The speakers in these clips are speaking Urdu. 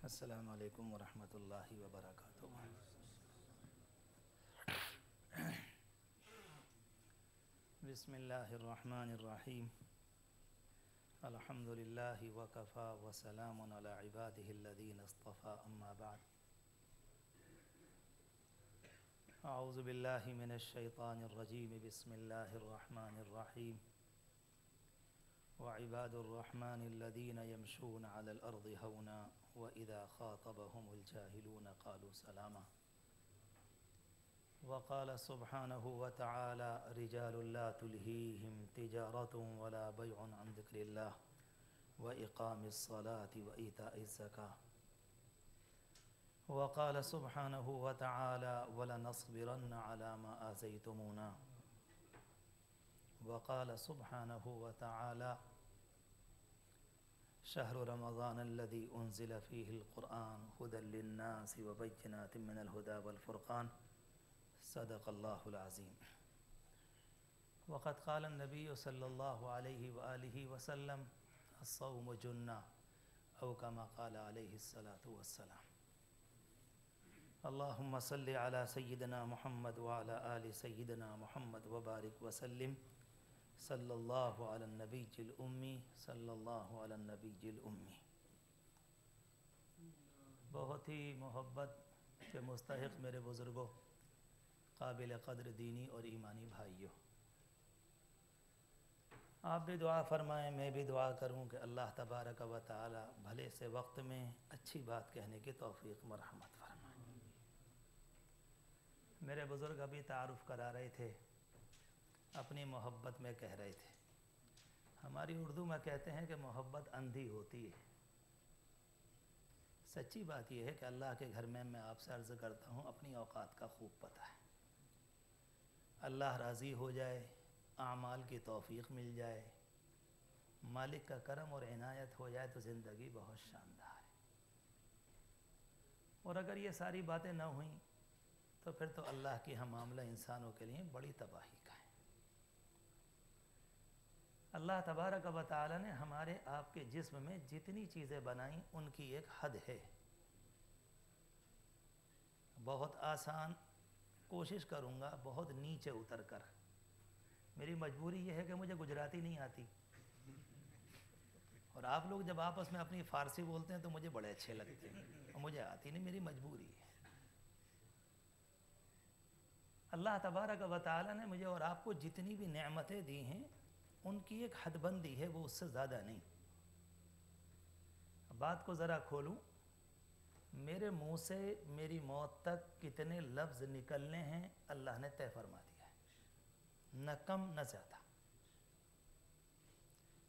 السلام علیکم ورحمۃ اللہ وبرکاتہ۔ بسم اللہ الرحمن الرحیم۔ الحمد للہ وکفی وسلام علی عبادہ الذین اصطفی، اما بعد۔ اعوذ باللہ من الشیطان الرجیم، بسم اللہ الرحمن الرحیم۔ وعباد الرحمن الذین یمشون علی الارض ہونا وَإِذَا خَاطَبَهُمُ الْجَاهِلُونَ قَالُوا سَلَامًا۔ وقال سبحانه وتعالى رجال لا تلهيهم تجارة ولا بيع عن ذكر الله وإقام الصلاة وإيتاء الزكاة۔ وقال سبحانه وتعالى ولنصبرن على ما آذيتمونا۔ وقال سبحانه وتعالى شهر رمضان الذي أنزل فيه القرآن هدى للناس وبينات من الهدى والفرقان، صدق الله العظيم۔ وقد قال النبي صلى الله عليه وآله وسلم الصوم جنة، أو كما قال عليه الصلاة والسلام۔ اللهم صل على سيدنا محمد وعلى آل سيدنا محمد وبارك وسلم، صلی اللہ علی النبی الامی، صلی اللہ علی النبی الامی۔ بہت ہی محبت کے مستحق میرے بزرگوں، قابل قدر دینی اور ایمانی بھائیوں، آپ بھی دعا فرمائیں، میں بھی دعا کروں کہ اللہ تبارک و تعالی بھلے سے وقت میں اچھی بات کہنے کی توفیق مرحمت فرمائیں۔ میرے بزرگ ابھی تعارف کرا رہے تھے، اپنی محبت میں کہہ رہے تھے۔ ہماری اردو میں کہتے ہیں کہ محبت اندھی ہوتی ہے۔ سچی بات یہ ہے کہ اللہ کے گھر میں آپ سے عرض کرتا ہوں، اپنی اوقات کا خوب پتہ ہے۔ اللہ راضی ہو جائے، اعمال کی توفیق مل جائے، مالک کا کرم اور عنایت ہو جائے تو زندگی بہت شاندار ہے، اور اگر یہ ساری باتیں نہ ہوئیں تو پھر تو اللہ کی ہم معاملہ انسانوں کے لیے بڑی تباہی کا ہے۔ اللہ تبارک و تعالی نے ہمارے آپ کے جسم میں جتنی چیزیں بنائیں ان کی ایک حد ہے۔ بہت آسان کوشش کروں گا، بہت نیچے اتر کر۔ میری مجبوری یہ ہے کہ مجھے گجراتی نہیں آتی، اور آپ لوگ جب آپس میں اپنی فارسی بولتے ہیں تو مجھے بڑے اچھے لگتے ہیں، اور مجھے آتی نہیں، میری مجبوری ہے۔ اللہ تبارک و تعالی نے مجھے اور آپ کو جتنی بھی نعمتیں دی ہیں ان کی ایک حد بندی ہے، وہ اس سے زیادہ نہیں۔ بات کو ذرا کھولوں، میرے منہ سے میری موت تک کتنے لفظ نکلنے ہیں اللہ نے طے فرما دیا ہے، نہ کم نہ زیادہ۔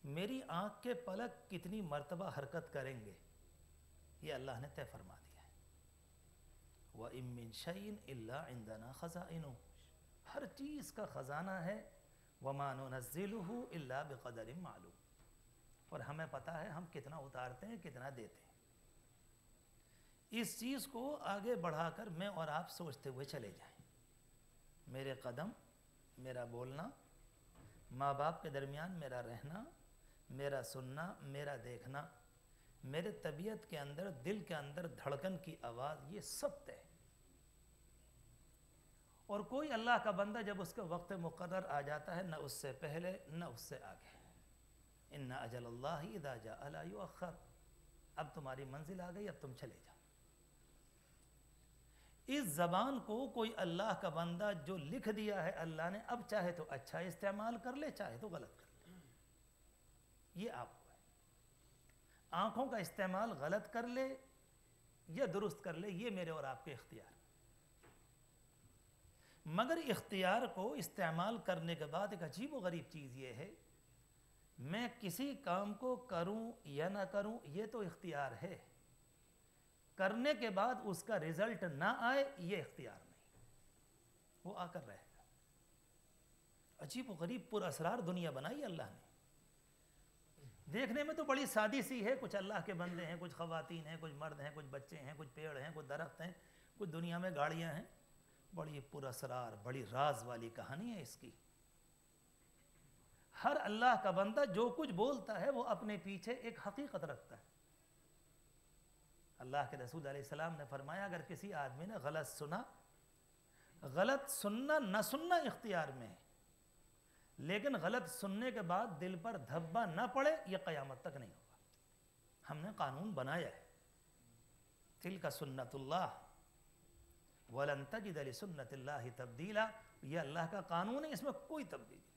میری آنکھ کے پلک کتنی مرتبہ حرکت کریں گے یہ اللہ نے طے فرما دیا ہے۔ وَإِن مِّن شَيْءٍ إِلَّا عِندَنَا خَزَائِنُهُ، ہر چیز کا خزانہ ہے۔ وَمَا نُنَزِّلُهُ إِلَّا بِقَدَرٍ مَعْلُومٍ، اور ہمیں پتہ ہے ہم کتنا اتارتے ہیں کتنا دیتے ہیں۔ اس چیز کو آگے بڑھا کر میں اور آپ سوچتے ہوئے چلے جائیں۔ میرے قدم، میرا بولنا، ماں باپ کے درمیان میرا رہنا، میرا سننا، میرا دیکھنا، میرے طبیعت کے اندر، دل کے اندر دھڑکن کی آواز، یہ سب طے۔ اور کوئی اللہ کا بندہ جب اس کا وقت مقرر آ جاتا ہے، نہ اس سے پہلے نہ اس سے آگے۔ ان اجل اللہ اذا جاء لا یؤخر، اب تمہاری منزل آ گئی، اب تم چلے جاؤ۔ اس زبان کو کوئی اللہ کا بندہ جو لکھ دیا ہے اللہ نے، اب چاہے تو اچھا استعمال کر لے، چاہے تو غلط کر لے، یہ آپ کو ہے۔ آنکھوں کا استعمال غلط کر لے یا درست کر لے، یہ میرے اور آپ کے اختیار۔ مگر اختیار کو استعمال کرنے کے بعد ایک عجیب و غریب چیز یہ ہے، میں کسی کام کو کروں یا نہ کروں یہ تو اختیار ہے، کرنے کے بعد اس کا رزلٹ نہ آئے یہ اختیار نہیں، وہ آ کر رہے گا۔ عجیب و غریب پر اسرار دنیا بنائی اللہ نے۔ دیکھنے میں تو بڑی سادی سی ہے، کچھ اللہ کے بندے ہیں، کچھ خواتین ہیں، کچھ مرد ہیں، کچھ بچے ہیں، کچھ پیڑ ہیں، کچھ درخت ہیں، کچھ دنیا میں گاڑیاں ہیں۔ بڑی پر اسرار، بڑی راز والی کہانی ہے اس کی۔ ہر اللہ کا بندہ جو کچھ بولتا ہے وہ اپنے پیچھے ایک حقیقت رکھتا ہے۔ اللہ کے رسول علیہ السلام نے فرمایا اگر کسی آدمی نے غلط سنا، غلط سننا نہ سننا اختیار میں ہے، لیکن غلط سننے کے بعد دل پر دھبا نہ پڑے، یہ قیامت تک نہیں ہوگا۔ ہم نے قانون بنایا ہے، تلک سنت اللہ وَلَن تَجِدَ لِسُنَّتِ اللَّهِ تَبْدِيلًا، یہ اللہ کا قانون ہے، اس میں کوئی تبدیلی نہیں۔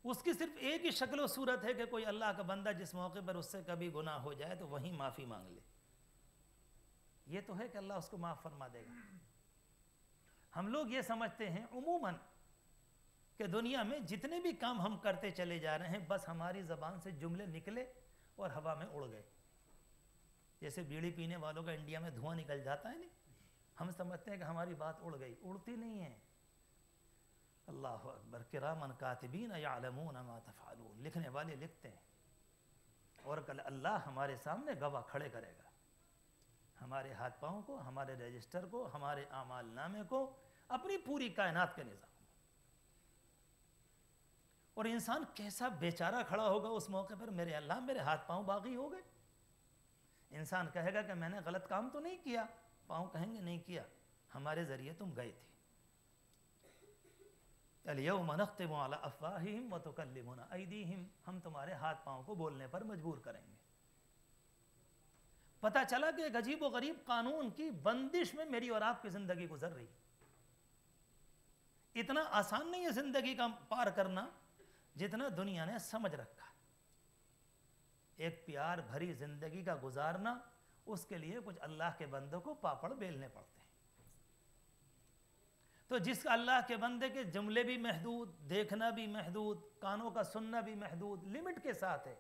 اس کی صرف ایک ہی شکل و صورت ہے کہ کوئی اللہ کا بندہ جس موقع پر اس سے کبھی گناہ ہو جائے تو وہیں معافی مانگ لے، یہ تو ہے کہ اللہ اس کو معاف فرما دے گا۔ ہم لوگ یہ سمجھتے ہیں عموماً کہ دنیا میں جتنے بھی کام ہم کرتے چلے جا رہے ہیں بس ہماری زبان سے جملے نکلے اور ہوا میں اڑ گئے، جیسے بیڑی پینے والوں کا انڈیا میں دھواں نکل جاتا ہے، نہیں، ہم سمجھتے ہیں کہ ہماری بات اڑ گئی، اڑتی نہیں ہے۔ اللہ اکبر، کرامن کاتبین یعلمون ما تفعلون، لکھنے والے لکھتے ہیں، اور کل اللہ ہمارے سامنے گواہ کھڑے کرے گا، ہمارے ہاتھ پاؤں کو، ہمارے رجسٹر کو، ہمارے اعمال نامے کو، اپنی پوری کائنات کے نظام۔ اور انسان کیسا بیچارہ کھڑا ہوگا اس موقع پر، میرے اللہ میرے ہاتھ پاؤں باقی ہو گئے۔ انسان کہے گا کہ میں نے غلط کام تو نہیں کیا، پاؤں کہیں گے نہیں کیا، ہمارے ذریعے تم گئے تھے۔ الیوم نختم علی افواہہم وتکلمنا ایدیہم، ہم تمہارے ہاتھ پاؤں کو بولنے پر مجبور کریں گے۔ پتہ چلا کہ ایک عجیب و غریب قانون کی بندش میں میری اور آپ کی زندگی گزر رہی، اتنا آسان نہیں ہے زندگی کا پار کرنا جتنا دنیا نے سمجھ رکھا۔ ایک پیار بھری زندگی کا گزارنا، اس کے لیے کچھ اللہ کے بندوں کو پاپڑ بیلنے پڑتے ہیں۔ تو جس اللہ کے بندے کے جملے بھی محدود، دیکھنا بھی محدود، کانوں کا سننا بھی محدود، لمٹ کے ساتھ ہے۔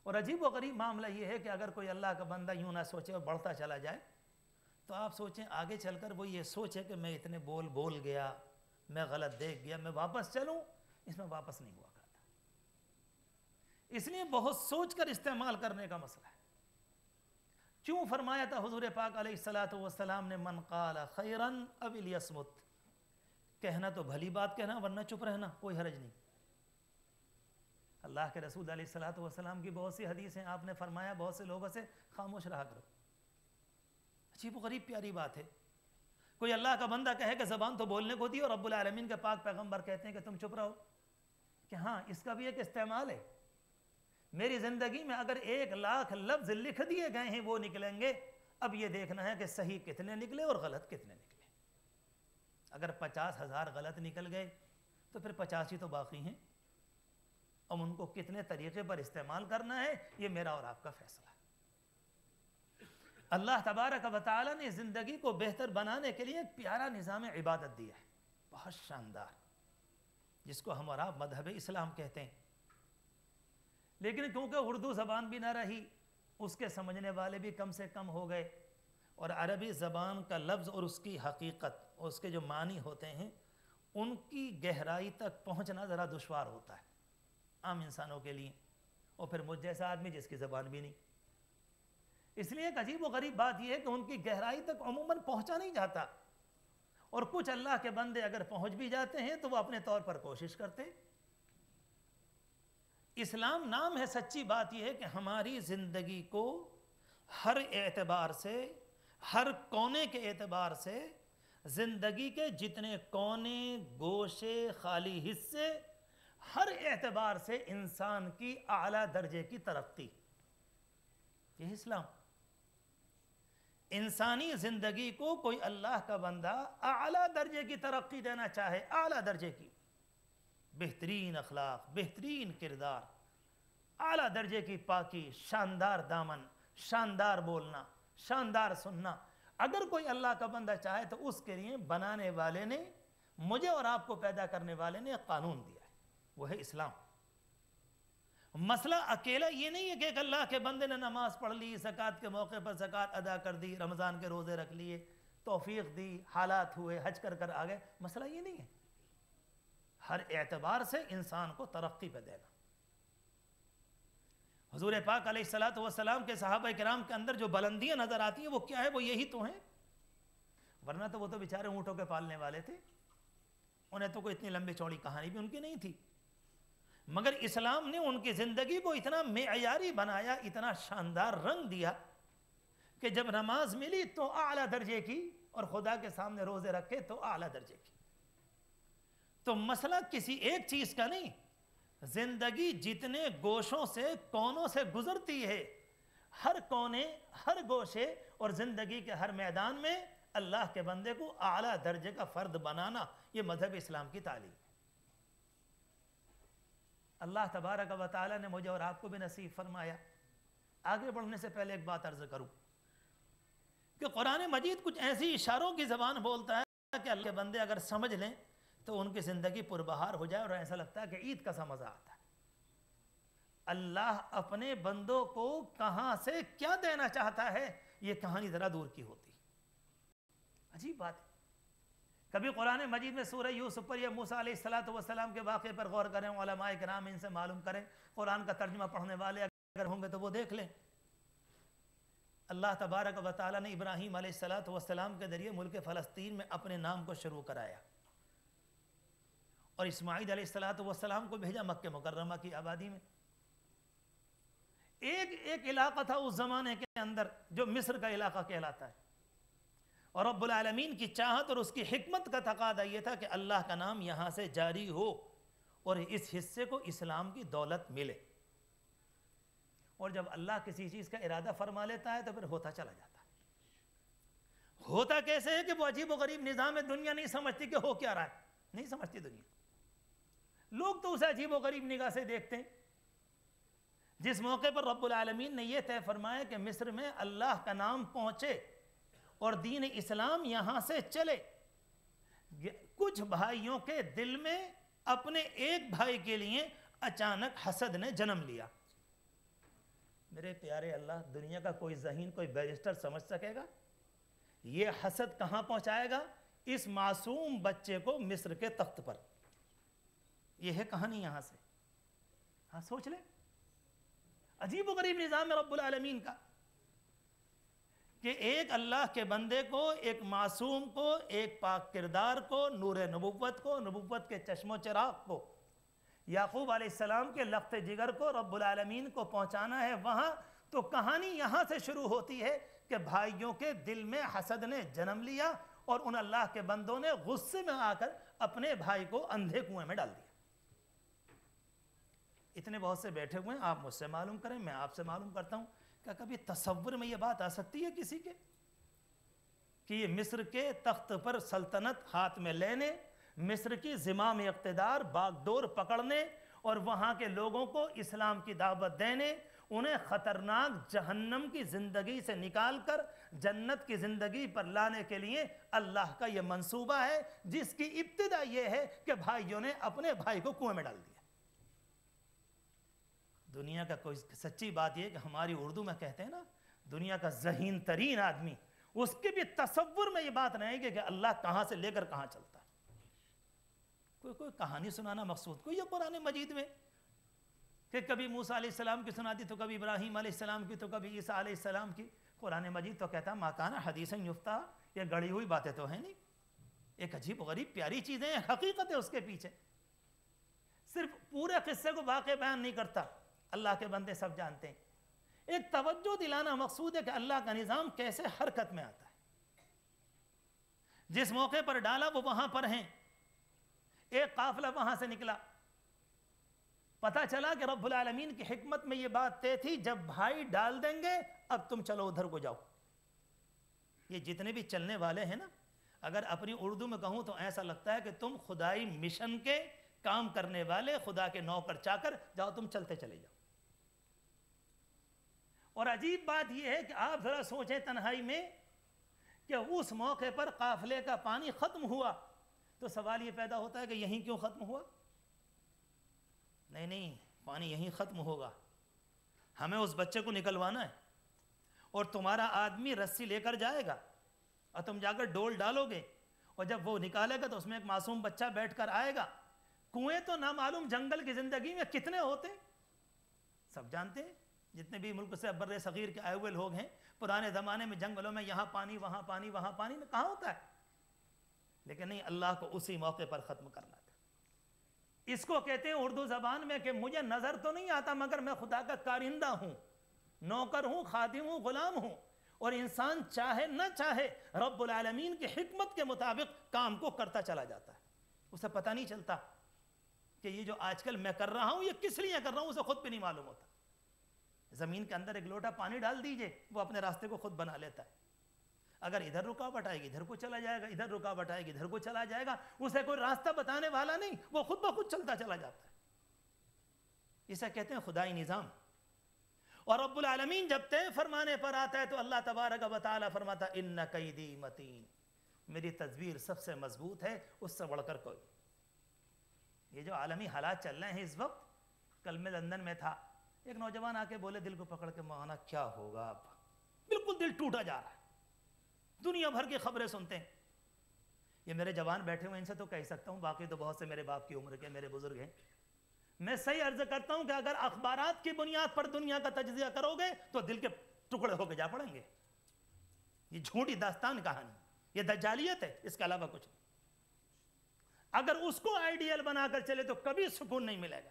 اور عجیب و غریب معاملہ یہ ہے کہ اگر کوئی اللہ کا بندہ یوں نہ سوچے اور بڑھتا چلا جائے تو آپ سوچیں آگے چل کر وہ یہ سوچے کہ میں اتنے بول گیا، میں غلط دیکھ گیا، میں واپس چلوں، اس میں واپس نہیں ہوا کرتا۔ اس لیے بہت سوچ کر استعمال کرنے کا مسئلہ ہے۔ کیوں فرمایا تھا حضور پاک علیہ الصلوۃ والسلام نے من قال خیرا او لیصمت، کہنا تو بھلی بات کہنا ورنہ چپ رہنا، کوئی حرج نہیں۔ اللہ کے رسول علیہ الصلوۃ والسلام کی بہت سی حدیثیں، آپ نے فرمایا بہت سے لوگوں سے خاموش رہا کرو۔ عجیب و غریب پیاری بات ہے، کوئی اللہ کا بندہ کہے کہ زبان تو بولنے کو دی اور رب العالمین کے پاک پیغمبر کہتے ہیں کہ تم چپ رہو، کہ ہاں اس کا بھی ایک استعمال ہے۔ میری زندگی میں اگر 1,00,000 لفظ لکھ دیے گئے ہیں وہ نکلیں گے، اب یہ دیکھنا ہے کہ صحیح کتنے نکلے اور غلط کتنے نکلے۔ اگر 50,000 غلط نکل گئے تو پھر 85 تو باقی ہیں، اب ان کو کتنے طریقے پر استعمال کرنا ہے یہ میرا اور آپ کا فیصلہ ہے۔ اللہ تبارک و تعالی نے زندگی کو بہتر بنانے کے لیے ایک پیارا نظام عبادت دیا ہے، بہت شاندار، جس کو ہم اور آپ مذہب اسلام کہتے ہیں۔ لیکن کیونکہ اردو زبان بھی نہ رہی، اس کے سمجھنے والے بھی کم سے کم ہو گئے، اور عربی زبان کا لفظ اور اس کی حقیقت اور اس کے جو معنی ہوتے ہیں ان کی گہرائی تک پہنچنا ذرا دشوار ہوتا ہے عام انسانوں کے لیے، اور پھر مجھ جیسا آدمی جس کی زبان بھی نہیں۔ اس لیے ایک عجیب و غریب بات یہ ہے کہ ان کی گہرائی تک عموماً پہنچا نہیں جاتا، اور کچھ اللہ کے بندے اگر پہنچ بھی جاتے ہیں تو وہ اپنے طور پر کوشش کرتے۔ اسلام نام ہے، سچی بات یہ ہے کہ ہماری زندگی کو ہر اعتبار سے، ہر کونے کے اعتبار سے، زندگی کے جتنے کونے، گوشے، خالی حصے، ہر اعتبار سے انسان کی اعلیٰ درجے کی ترقی، یہ اسلام۔ انسانی زندگی کو کوئی اللہ کا بندہ اعلیٰ درجے کی ترقی دینا چاہے، اعلیٰ درجے کی، بہترین اخلاق، بہترین کردار، اعلیٰ درجے کی پاکی، شاندار دامن، شاندار بولنا، شاندار سننا، اگر کوئی اللہ کا بندہ چاہے تو اس کے لیے بنانے والے نے، مجھے اور آپ کو پیدا کرنے والے نے ایک قانون دیا ہے، وہ ہے اسلام۔ مسئلہ اکیلا یہ نہیں ہے کہ ایک اللہ کے بندے نے نماز پڑھ لی، زکوٰۃ کے موقع پر زکوٰۃ ادا کر دی، رمضان کے روزے رکھ لیے، توفیق دی، حالات ہوئے، حج کر آ گئے، مسئلہ یہ نہیں ہے۔ ہر اعتبار سے انسان کو ترقی پہ دینا۔ حضور پاک علیہ الصلوۃ والسلام کے صحابہ کرام کے اندر جو بلندیاں نظر آتی ہیں وہ کیا ہے؟ وہ یہی تو ہیں، ورنہ تو وہ تو بیچارے اونٹوں کے پالنے والے تھے، انہیں تو کوئی اتنی لمبی چوڑی کہانی بھی ان کی نہیں تھی۔ مگر اسلام نے ان کی زندگی کو اتنا معیاری بنایا، اتنا شاندار رنگ دیا کہ جب نماز ملی تو اعلیٰ درجے کی، اور خدا کے سامنے روزے رکھے تو اعلیٰ درجے کی۔ تو مسئلہ کسی ایک چیز کا نہیں، زندگی جتنے گوشوں سے کونوں سے گزرتی ہے، ہر کونے، ہر گوشے اور زندگی کے ہر میدان میں اللہ کے بندے کو اعلیٰ درجے کا فرد بنانا، یہ مذہب اسلام کی تعلیم ہے۔ اللہ تبارک و تعالی نے مجھے اور آپ کو بھی نصیب فرمایا۔ آگے بڑھنے سے پہلے ایک بات عرض کروں کہ قرآن مجید کچھ ایسی اشاروں کی زبان بولتا ہے کہ اللہ کے بندے اگر سمجھ لیں تو ان کی زندگی پربہار ہو جائے، اور ایسا لگتا ہے کہ عید کا سا مزہ آتا ہے۔ اللہ اپنے بندوں کو کہاں سے کیا دینا چاہتا ہے، یہ کہانی ذرا دور کی ہوتی۔ عجیب بات ہے۔ کبھی قرآن مجید میں سورہ یوسف پر یا موسیٰ علیہ السلام کے واقعے پر غور کریں، علماء کرام ان سے معلوم کریں، قرآن کا ترجمہ پڑھنے والے اگر ہوں گے تو وہ دیکھ لیں۔ اللہ تبارک و تعالیٰ نے ابراہیم علیہ السلام کے ذریعے ملک فلسطین میں اپنے نام کو شروع کرایا، اور اسماعیل علیہ السلام کو بھیجا مکہ مکرمہ کی آبادی میں۔ ایک علاقہ تھا اس زمانے کے اندر جو مصر کا علاقہ کہلاتا ہے، اور رب العالمین کی چاہت اور اس کی حکمت کا تقاضا یہ تھا کہ اللہ کا نام یہاں سے جاری ہو اور اس حصے کو اسلام کی دولت ملے۔ اور جب اللہ کسی چیز کا ارادہ فرما لیتا ہے تو پھر ہوتا چلا جاتا ہے۔ ہوتا کیسے ہے کہ وہ عجیب و غریب نظام دنیا نہیں سمجھتی کہ ہو کیا رہا ہے، نہیں سمجھتی دنیا۔ لوگ تو اسے عجیب و غریب نگاہ سے دیکھتے ہیں۔ جس موقع پر رب العالمین نے یہ طے فرمایا کہ مصر میں اللہ کا نام پہنچے اور دین اسلام یہاں سے چلے، کچھ بھائیوں کے دل میں اپنے ایک بھائی کے لیے اچانک حسد نے جنم لیا۔ میرے پیارے اللہ، دنیا کا کوئی ذہین، کوئی بیرسٹر سمجھ سکے گا یہ حسد کہاں پہنچائے گا اس معصوم بچے کو مصر کے تخت پر؟ یہ ہے کہانی یہاں سے۔ ہاں سوچ لیں، عجیب و غریب نظام ہے رب العالمین کا کہ ایک اللہ کے بندے کو، ایک معصوم کو، ایک پاک کردار کو، نور نبوت کو، نبوت کے چشم و چراغ کو، یعقوب علیہ السلام کے لخت جگر کو رب العالمین کو پہنچانا ہے وہاں۔ تو کہانی یہاں سے شروع ہوتی ہے کہ بھائیوں کے دل میں حسد نے جنم لیا، اور ان اللہ کے بندوں نے غصے میں آ کر اپنے بھائی کو اندھے کنویں میں ڈال دیا۔ اتنے بہت سے بیٹھے ہوئے ہیں، آپ مجھ سے معلوم کریں، میں آپ سے معلوم کرتا ہوں، کیا کبھی تصور میں یہ بات آ سکتی ہے کسی کے کہ یہ مصر کے تخت پر سلطنت ہاتھ میں لینے، مصر کی زمام اقتدار باغ ڈور پکڑنے، اور وہاں کے لوگوں کو اسلام کی دعوت دینے، انہیں خطرناک جہنم کی زندگی سے نکال کر جنت کی زندگی پر لانے کے لیے اللہ کا یہ منصوبہ ہے، جس کی ابتدا یہ ہے کہ بھائیوں نے اپنے بھائی کو کنویں میں ڈال دیا۔ دنیا کا کوئی سچی بات یہ کہ ہماری اردو میں کہتے ہیں نا، دنیا کا ذہین ترین آدمی، اس کے بھی تصور میں یہ بات نہیں ہے کہ اللہ کہاں سے لے کر کہاں چلتا ہے۔ کوئی کہانی سنانا مقصود، کوئی یہ قرآن مجید میں کہ کبھی موسیٰ علیہ السلام کی سنا دی، تو کبھی ابراہیم علیہ السلام کی، تو کبھی عیسیٰ علیہ السلام کی۔ قرآن مجید تو کہتا ہے ما کان حدیثا یفتریٰ، یہ گڑی ہوئی باتیں تو ہیں نہیں، ایک عجیب و غریب پیاری چیزیں ہیں، حقیقت ہے اس کے پیچھے۔ صرف پورے قصے کو واقع بیان نہیں کرتا، اللہ کے بندے سب جانتے ہیں۔ ایک توجہ دلانا مقصود ہے کہ اللہ کا نظام کیسے حرکت میں آتا ہے۔ جس موقع پر ڈالا وہ وہاں پر ہیں، ایک قافلہ وہاں سے نکلا، پتہ چلا کہ رب العالمین کی حکمت میں یہ بات طے تھی، جب بھائی ڈال دیں گے اب تم چلو ادھر کو جاؤ۔ یہ جتنے بھی چلنے والے ہیں نا، اگر اپنی اردو میں کہوں تو ایسا لگتا ہے کہ تم خدائی مشن کے کام کرنے والے، خدا کے نوکر چاکر، جاؤ تم چلتے چلے جاؤ۔ اور عجیب بات یہ ہے کہ آپ ذرا سوچیں تنہائی میں کہ اس موقع پر قافلے کا پانی ختم ہوا، تو سوال یہ پیدا ہوتا ہے کہ یہیں کیوں ختم ہوا؟ نہیں، پانی یہیں ختم ہوگا، ہمیں اس بچے کو نکلوانا ہے، اور تمہارا آدمی رسی لے کر جائے گا، اور تم جا کر ڈول ڈالو گے، اور جب وہ نکالے گا تو اس میں ایک معصوم بچہ بیٹھ کر آئے گا۔ کنویں تو نامعلوم جنگل کی زندگی میں کتنے ہوتے ہیں، سب جانتے ہیں، جتنے بھی ملک سے بر صغیر کے آئے ہوئے لوگ ہیں، پرانے زمانے میں جنگلوں میں یہاں پانی وہاں پانی وہاں پانی، کہاں ہوتا ہے؟ لیکن نہیں، اللہ کو اسی موقع پر ختم کرنا تھا۔ اس کو کہتے ہیں اردو زبان میں کہ مجھے نظر تو نہیں آتا مگر میں خدا کا کارندہ ہوں، نوکر ہوں، خادم ہوں، غلام ہوں، اور انسان چاہے نہ چاہے رب العالمین کی حکمت کے مطابق کام کو کرتا چلا جاتا ہے، اسے پتہ نہیں چلتا کہ یہ جو آج کل میں کر رہا ہوں یہ کس لیے کر رہا ہوں، اسے خود بھی نہیں معلوم ہوتا۔ زمین کے اندر ایک لوٹا پانی ڈال دیجئے، وہ اپنے راستے کو خود بنا لیتا ہے۔ اگر ادھر رکاوٹ آئے گی ادھر کو چلا جائے گا، ادھر رکاوٹ آئے گی ادھر کو چلا جائے گا، اسے کوئی راستہ بتانے والا نہیں، وہ خود بخود چلتا چلا جاتا ہے۔ اسے کہتے ہیں خدائی نظام۔ اور رب العالمین جب طے فرمانے پر آتا ہے تو اللہ تبارک و تعالی فرماتا ہے ان قیدی متین، میری تدبیر سب سے مضبوط ہے، اس سے بڑھ کر کوئی۔ یہ جو عالمی حالات چل رہے ہیں اس وقت، کل میں لندن میں تھا، ایک نوجوان آ کے بولے دل کو پکڑ کے، مولانا کیا ہوگا اب، بالکل دل ٹوٹا جا رہا ہے، دنیا بھر کی خبریں سنتے ہیں۔ یہ میرے جوان بیٹھے ہوئے، ان سے تو کہہ سکتا ہوں، باقی تو بہت سے میرے باپ کی عمر کے میرے بزرگ ہیں، میں صحیح عرض کرتا ہوں کہ اگر اخبارات کی بنیاد پر دنیا کا تجزیہ کرو گے تو دل کے ٹکڑے ہو کے جا پڑیں گے۔ یہ جھوٹی داستان کہانی، یہ دجالیت ہے، اس کے علاوہ کچھ نہیں۔ اگر اس کو آئیڈیل بنا کر چلے تو کبھی سکون نہیں ملے گا۔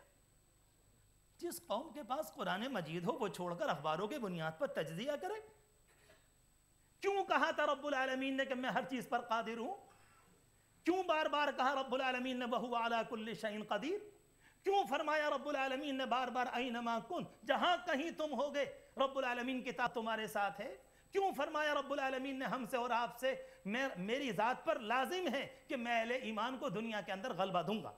جس قوم کے پاس قرآن مجید ہو وہ چھوڑ کر اخباروں کی بنیاد پر تجزیہ کرے۔ کیوں کہا تھا رب العالمین نے کہ میں ہر چیز پر قادر ہوں؟ کیوں بار بار کہا رب العالمین نے وَهُوَ عَلَى كُلِّ شَيْءٍ قَدِيرٌ؟ کیوں فرمایا رب العالمین نے بار بار اَيْنَمَا كُنْتَ، جہاں کہیں تم ہوگے رب العالمین کی ذات تمہارے ساتھ ہے؟ کیوں فرمایا رب العالمین نے ہم سے اور آپ سے میری ذات پر لازم ہے کہ میں اہل ایمان کو دنیا کے اندر غلبہ دوں گا؟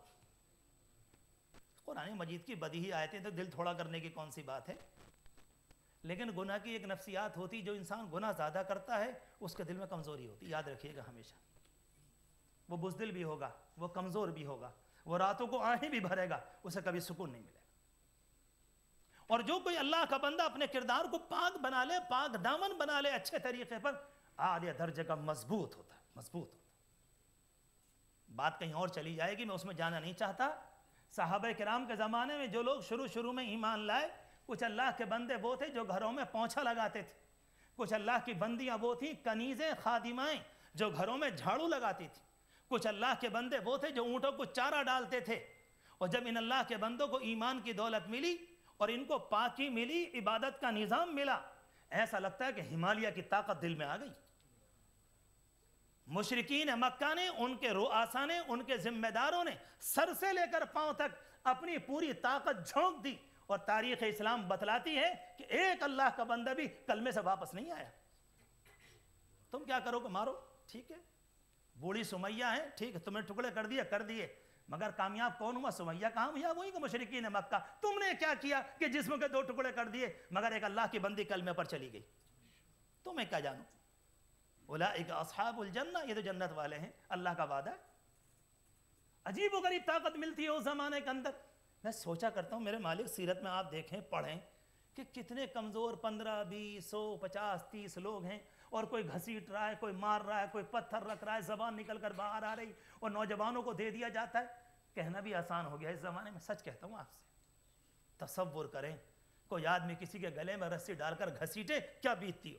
قرآن مجید کی بدیہی آیتیں تو دل تھوڑا کرنے کی کون سی بات ہے، لیکن گناہ کی ایک نفسیات ہوتی، جو انسان گناہ زیادہ کرتا ہے اس کے دل میں کمزوری ہوتی، یاد رکھیے گا ہمیشہ۔ وہ بزدل بھی ہوگا، وہ کمزور بھی ہوگا، وہ راتوں کو آہیں بھی بھرے گا، اسے کبھی سکون نہیں ملے گا۔ اور جو کوئی اللہ کا بندہ اپنے کردار کو پاک بنا لے، پاک دامن بنا لے اچھے طریقے پر، اعلیٰ درجے کا مضبوط ہوتا ہے، مضبوط ہوتا ہے۔ بات کہیں اور چلی جائے گی، میں اس میں جانا نہیں چاہتا۔ صحابہ کرام کے زمانے میں جو لوگ شروع میں ایمان لائے، کچھ اللہ کے بندے وہ تھے جو گھروں میں پونچھا لگاتے تھے، کچھ اللہ کی بندیاں وہ تھیں کنیزیں خادمائیں جو گھروں میں جھاڑو لگاتی تھی، کچھ اللہ کے بندے وہ تھے جو اونٹوں کو چارہ ڈالتے تھے۔ اور جب ان اللہ کے بندوں کو ایمان کی دولت ملی اور ان کو پاکی ملی، عبادت کا نظام ملا، ایسا لگتا ہے کہ ہمالیہ کی طاقت دل میں آ گئی۔ مشرکین مکہ نے، ان کے رؤسا نے، ان کے ذمہ داروں نے سر سے لے کر پاؤں تک اپنی پوری طاقت جھونک دی، اور تاریخ اسلام بتلاتی ہے کہ ایک اللہ کا بندہ بھی کلمے سے واپس نہیں آیا۔ تم کیا کرو کہ مارو، ٹھیک ہے، بوڑھی سمیہ ہے، ٹھیک ہے، تم نے ٹکڑے کر دیے، مگر کامیاب کون ہوا؟ سمیہ کامیاب ہوئی کہ مشرکین مکہ؟ تم نے کیا کیا کہ جسم کے 2 ٹکڑے کر دیے مگر ایک اللہ کی بندی کلمے پر چلی گئی؟ تمہیں کیا جانو؟ اولئک اصحاب الجنہ، یہ تو جنت والے ہیں، اللہ کا وعدہ ہے۔ عجیب و غریب طاقت ملتی ہے اس زمانے کے اندر۔ میں سوچا کرتا ہوں میرے مالک، سیرت میں آپ دیکھیں، پڑھیں کہ کتنے کمزور 15 20 100 50 30 لوگ ہیں، اور کوئی گھسیٹ رہا ہے، کوئی مار رہا ہے، کوئی پتھر رکھ رہا ہے، زبان نکل کر باہر آ رہی، اور نوجوانوں کو دے دیا جاتا ہے۔ کہنا بھی آسان ہو گیا اس زمانے میں، سچ کہتا ہوں آپ سے۔ تصور کریں کوئی آدمی کسی کے گلے میں رسی ڈال کر گھسیٹے، کیا بیتتی ہو۔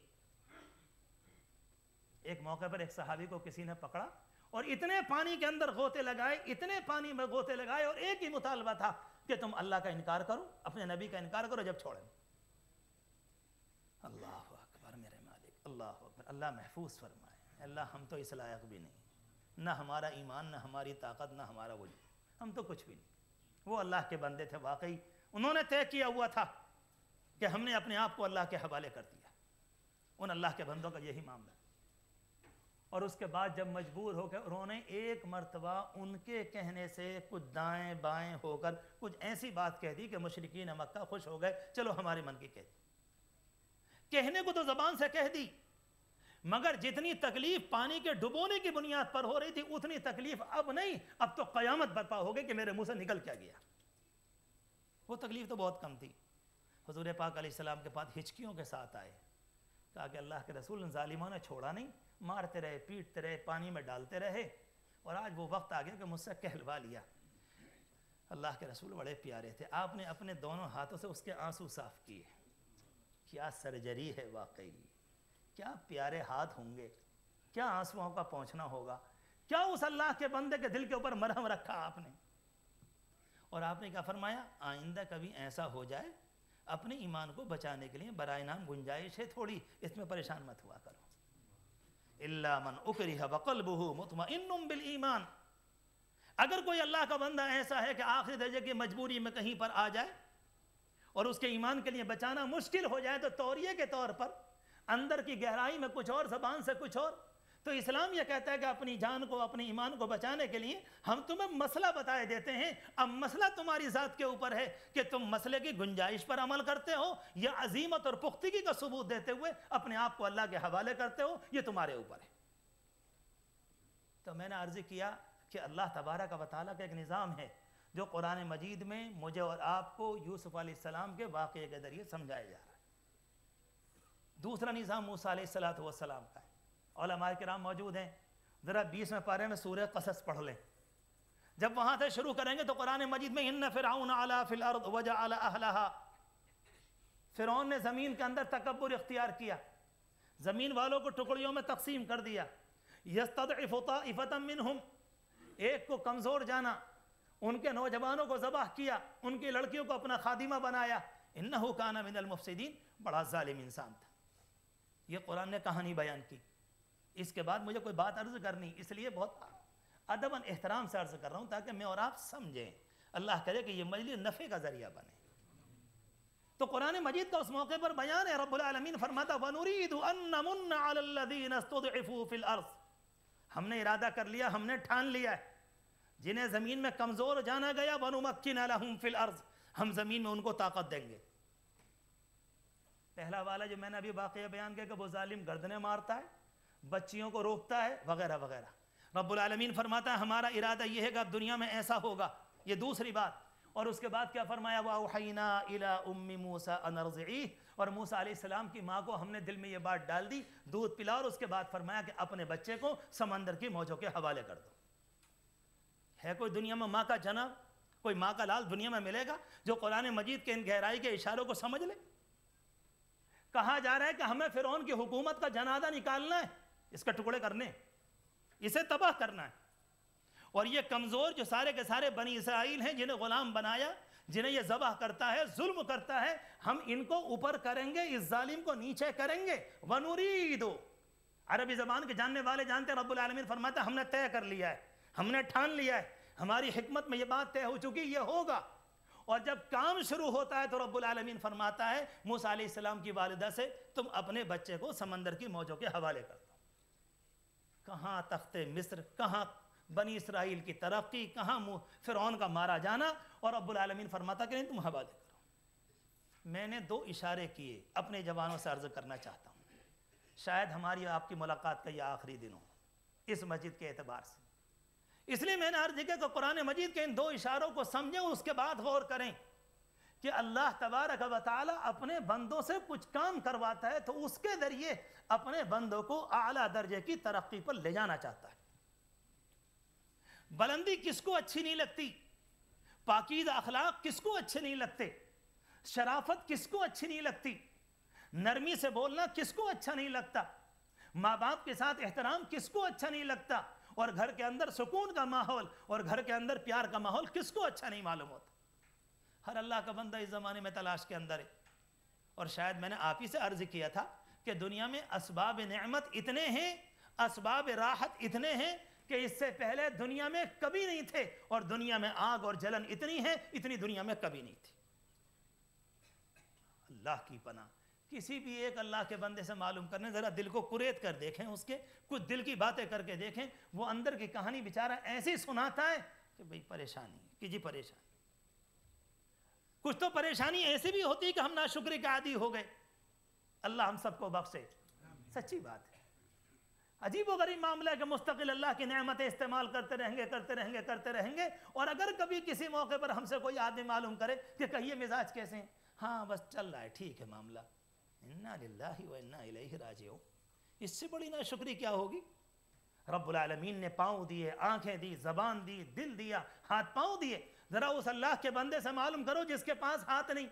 ایک موقع پر ایک صحابی کو کسی نے پکڑا اور اتنے پانی کے اندر غوطے لگائے، اتنے پانی میں غوطے لگائے، اور ایک ہی مطالبہ تھا کہ تم اللہ کا انکار کرو، اپنے نبی کا انکار کرو، جب چھوڑیں۔ اللہ اکبر میرے مالک، اللہ اکبر، اللہ محفوظ فرمائے۔ اللہ ہم تو اس لائق بھی نہیں، نہ ہمارا ایمان، نہ ہماری طاقت، نہ ہمارا وجود، ہم تو کچھ بھی نہیں۔ وہ اللہ کے بندے تھے، واقعی انہوں نے طے کیا ہوا تھا کہ ہم نے اپنے آپ کو اللہ کے حوالے کر دیا۔ ان اللہ کے بندوں کا یہی معاملہ ہے۔ اور اس کے بعد جب مجبور ہو کے انہوں نے ایک مرتبہ ان کے کہنے سے کچھ دائیں بائیں ہو کر کچھ ایسی بات کہہ دی کہ مشرکین مکہ خوش ہو گئے، چلو ہمارے من کی کہہ دی۔ کہنے کو تو زبان سے کہہ دی، مگر جتنی تکلیف پانی کے ڈبونے کی بنیاد پر ہو رہی تھی اتنی تکلیف اب نہیں، اب تو قیامت برپا ہو گئی کہ میرے منہ سے نکل کیا گیا۔ وہ تکلیف تو بہت کم تھی۔ حضور پاک علیہ السلام کے پاس ہچکیوں کے ساتھ آئے، کہا کہ اللہ کے رسول، ظالموں نے چھوڑا نہیں، مارتے رہے، پیٹتے رہے، پانی میں ڈالتے رہے، اور آج وہ وقت آ گیا کہ مجھ سے کہلوا لیا۔ اللہ کے رسول بڑے پیارے تھے، آپ نے اپنے دونوں ہاتھوں سے اس کے آنسو صاف کیے۔ کیا سرجری ہے واقعی، کیا پیارے ہاتھ ہوں گے، کیا آنسوؤں کا پہنچنا ہوگا، کیا اس اللہ کے بندے کے دل کے اوپر مرہم رکھا آپ نے۔ اور آپ نے کیا فرمایا؟ آئندہ کبھی ایسا ہو جائے اپنے ایمان کو بچانے کے لیے برائے نام گنجائش ہے تھوڑی، اس میں پریشان مت ہوا کرو. الا من اکرہ وقلبہ مطمئن بالایمان. اگر کوئی اللہ کا بندہ ایسا ہے کہ آخری درجے کی مجبوری میں کہیں پر آ جائے اور اس کے ایمان کے لیے بچانا مشکل ہو جائے، تو توریے کے طور پر اندر کی گہرائی میں کچھ اور، زبان سے کچھ اور، تو اسلام یہ کہتا ہے کہ اپنی جان کو، اپنے ایمان کو بچانے کے لیے ہم تمہیں مسئلہ بتائے دیتے ہیں. اب مسئلہ تمہاری ذات کے اوپر ہے کہ تم مسئلے کی گنجائش پر عمل کرتے ہو یا عزیمت اور پختگی کا ثبوت دیتے ہوئے اپنے آپ کو اللہ کے حوالے کرتے ہو، یہ تمہارے اوپر ہے. تو میں نے عرض کیا کہ اللہ تبارک و تعالیٰ کا ایک نظام ہے جو قرآن مجید میں مجھے اور آپ کو یوسف علیہ السلام کے واقعے کے ذریعے سمجھایا جا رہا ہے. دوسرا نظام موسیٰ علیہ السلام کا ہے. علماء کرام موجود ہیں، ذرا 20ویں پارے میں سورہ قصص پڑھ لیں. جب وہاں سے شروع کریں گے تو قرآن مجید میں ان فرعون علا فی الارض وجعل اہلہا، فرعون نے زمین کے اندر تکبر اختیار کیا، زمین والوں کو ٹکڑیوں میں تقسیم کر دیا. یستضعف طائفۃ منہم، ایک کو کمزور جانا، ان کے نوجوانوں کو ذبح کیا، ان کی لڑکیوں کو اپنا خادمہ بنایا. انہ کان من المفسدین، بڑا ظالم انسان تھا. یہ قرآن نے کہانی بیان کی. اس کے بعد مجھے کوئی بات عرض کرنی، اس لیے بہت ادب احترام سے عرض کر رہا ہوں تاکہ میں اور آپ سمجھیں. اللہ کرے کہ یہ مجلس نفع کا ذریعہ بنے. تو قرآن مجید کا اس موقع پر بیان ہے. رب العالمین فرماتا وَنُرِيدُ أَن نَّمُنَّ عَلَى الَّذِينَ اسْتُضْعِفُوا فِي الْأَرْضِ، ہم نے ارادہ کر لیا، ہم نے ٹھان لیا ہے جنہیں زمین میں کمزور جانا گیا، وَنُمَكِّنَ لَهُمْ فِي الْأَرْضِ، ہم زمین میں ان کو طاقت دیں گے. پہلا والا جو میں نے ابھی واقعہ بیان کیا کہ وہ ظالم گردنیں مارتا ہے، بچیوں کو روکتا ہے وغیرہ وغیرہ. رب العالمین فرماتا ہے ہمارا ارادہ یہ ہے کہ اب دنیا میں ایسا ہوگا. یہ دوسری بات. اور اس کے بعد کیا فرمایا؟ وَأَوْحَيْنَا إِلَىٰ أُمِّ مُوسَىٰ أَنْ أَرْضِعِيهِ، اور موسیٰ علیہ السلام کی ماں کو ہم نے دل میں یہ بات ڈال دی، دودھ پلا. اور اس کے بعد فرمایا کہ اپنے بچے کو سمندر کی موجوں کے حوالے کر دو. ہے کوئی دنیا میں ماں کا جنم، کوئی ماں کا لال دنیا میں ملے گا جو قرآن مجید کے ان گہرائی کے اشاروں کو سمجھ لے؟ کہا جا رہا ہے کہ ہمیں فرعون کی حکومت کا جنازہ نکالنا ہے، اس کا ٹکڑے کرنے، اسے تباہ کرنا ہے. اور یہ کمزور جو سارے کے سارے بنی اسرائیل ہیں جنہیں غلام بنایا، جنہیں یہ ذبح کرتا ہے، ظلم کرتا ہے، ہم ان کو اوپر کریں گے، اس ظالم کو نیچے کریں گے. وَنُرِيدُ، عربی زبان کے جاننے والے جانتے ہیں رب العالمین فرماتا ہے ہم نے طے کر لیا ہے، ہم نے ٹھان لیا ہے، ہماری حکمت میں یہ بات طے ہو چکی، یہ ہوگا. اور جب کام شروع ہوتا ہے تو رب العالمین فرماتا ہے موسیٰ علیہ السلام کی والدہ سے تم اپنے بچے کو سمندر کی موجوں کے حوالے کر دو. کہاں تخت مصر، کہاں بنی اسرائیل کی ترقی، کہاں فرعون کا مارا جانا، اور رب العالمین فرماتا کہ نہیں تم حوالے کرو. میں نے 2 اشارے کیے، اپنے جوانوں سے عرض کرنا چاہتا ہوں. شاید ہماری آپ کی ملاقات کا یہ آخری دن ہو اس مسجد کے اعتبار سے، اس لیے میں نے عرض کیا کہ قرآن مجید کے ان 2 اشاروں کو سمجھیں، اس کے بعد غور کریں کہ اللہ تبارک و تعالیٰ اپنے بندوں سے کچھ کام کرواتا ہے تو اس کے ذریعے اپنے بندوں کو اعلیٰ درجے کی ترقی پر لے جانا چاہتا ہے. بلندی کس کو اچھی نہیں لگتی؟ پاکیزہ اخلاق کس کو اچھے نہیں لگتے؟ شرافت کس کو اچھی نہیں لگتی؟ نرمی سے بولنا کس کو اچھا نہیں لگتا؟ ماں باپ کے ساتھ احترام کس کو اچھا نہیں لگتا؟ اور گھر کے اندر سکون کا ماحول اور گھر کے اندر پیار کا ماحول کس کو اچھا نہیں معلوم ہوتا؟ ہر اللہ کا بندہ اس زمانے میں تلاش کے اندر ہے. اور شاید میں نے آپ ہی سے عرض کیا تھا کہ دنیا میں اسباب نعمت اتنے ہیں، اسباب راحت اتنے ہیں کہ اس سے پہلے دنیا میں کبھی نہیں تھے، اور دنیا میں آگ اور جلن اتنی ہے اتنی دنیا میں کبھی نہیں تھی. اللہ کی پناہ کسی بھی ایک اللہ کے بندے سے معلوم کرنے، ذرا دل کو قریت کر دیکھیں، اس کے کچھ دل کی باتیں کر کے دیکھیں، وہ اندر کی کہانی بیچارہ ایسی سناتا ہے کہ بھئی پریشانی کہ جی پریشانی. کچھ تو پریشانی ایسی بھی ہوتی ہے کہ ہم ناشکری کے عادی ہو گئے. اللہ ہم سب کو بخشے. سچی بات ہے، عجیب و غریب معاملہ ہے کہ مستقل اللہ کی نعمتیں استعمال کرتے رہیں گے، اور اگر کبھی کسی موقع پر ہم سے کوئی آدمی معلوم کرے کہ کہیے مزاج کیسے ہیں، ہاں بس چل رہا ہے، ٹھیک ہے معاملہ، انا للہ و انا الیہ راجعون. اس سے بڑی ناشکری کیا ہوگی؟ رب العالمین نے پاؤں دیے، آنکھیں دی، زبان دی، دل دیا، ہاتھ پاؤں دیے. ذرا اس اللہ کے بندے سے معلوم کرو جس کے پاس ہاتھ نہیں.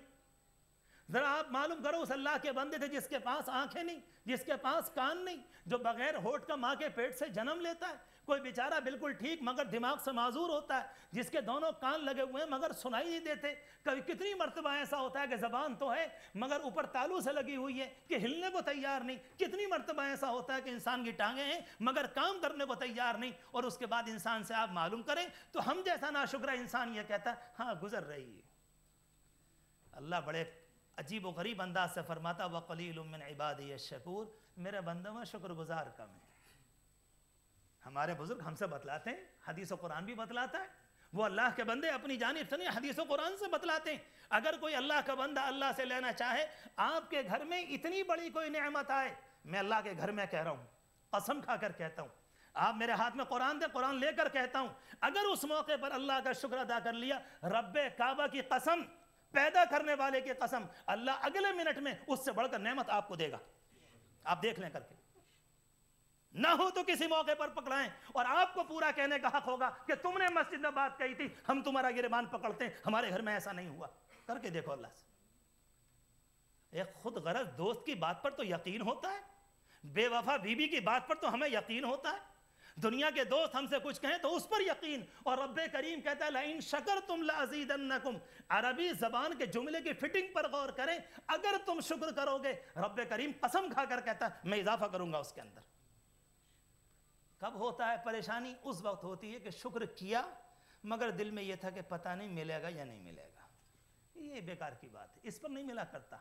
ذرا آپ معلوم کرو اس اللہ کے بندے تھے جس کے پاس آنکھیں نہیں، جس کے پاس کان نہیں، جو بغیر ہونٹ کا ماں کے پیٹ سے جنم لیتا ہے، کوئی بیچارہ بالکل ٹھیک مگر دماغ سے معذور ہوتا ہے، جس کے دونوں کان لگے ہوئے ہیں مگر سنائی نہیں دیتے، کبھی کتنی مرتبہ ایسا ہوتا ہے کہ زبان تو ہے مگر اوپر تالو سے لگی ہوئی ہے کہ ہلنے کو تیار نہیں، کتنی مرتبہ ایسا ہوتا ہے کہ انسان کی ٹانگیں ہیں مگر کام کرنے کو تیار نہیں، اور اس کے بعد انسان سے آپ معلوم کریں تو ہم جیسا ناشکرہ انسان یہ کہتا ہے ہاں گزر رہی ہے۔ اللہ بڑے عجیب و غریب انداز سے فرماتا وَقَلِيلٌ مِّنْ عِبَادِيَ الشَّكُورُ، میرے بندوں میں شکر گزار کم ہے۔ ہمارے بزرگ ہم سے بتلاتے ہیں، حدیث و قرآن بھی بتلاتا ہے، وہ اللہ کے بندے اپنی جانب سے نہیں حدیث و قرآن سے بتلاتے ہیں۔ اگر کوئی اللہ کا بندہ اللہ سے لینا چاہے، آپ کے گھر میں اتنی بڑی کوئی نعمت آئے، میں اللہ کے گھر میں کہہ رہا ہوں، قسم کھا کر کہتا ہوں، آپ میرے ہاتھ میں قرآن دے، قرآن لے کر کہتا ہوں، اگر اس موقع پر اللہ کا شکر ادا کر لیا، رب کعبہ کی قسم، پیدا کرنے والے کی قسم، اللہ اگلے منٹ میں اس سے بڑھ کر نعمت آپ کو دے گا۔ آپ دیکھ لیں کر کے، نہ ہو تو کسی موقع پر پکڑائیں، اور آپ کو پورا کہنے کا حق ہوگا کہ تم نے مسجد میں بات کہی تھی، ہم تمہارا گریبان پکڑتے ہیں، ہمارے گھر میں ایسا نہیں ہوا، کر کے دیکھو اللہ سے۔ ایک خود غرض دوست کی بات پر تو یقین ہوتا ہے، بے وفا بیوی کی بات پر تو ہمیں یقین ہوتا ہے، دنیا کے دوست ہم سے کچھ کہیں تو اس پر یقین، اور رب کریم کہتا ہے لَإِن شَكَرْتُمْ لَأَزِيدَنَّكُمْ، عربی زبان کے جملے کی فٹنگ پر غور کریں، اگر تم شکر کرو گے، رب کریم قسم کھا کر کہتا ہے میں اضافہ کروں گا اس کے اندر۔ کب ہوتا ہے پریشانی؟ اس وقت ہوتی ہے کہ شکر کیا مگر دل میں یہ تھا کہ پتہ نہیں ملے گا یا نہیں ملے گا، یہ بیکار کی بات ہے، اس پر نہیں ملا کرتا۔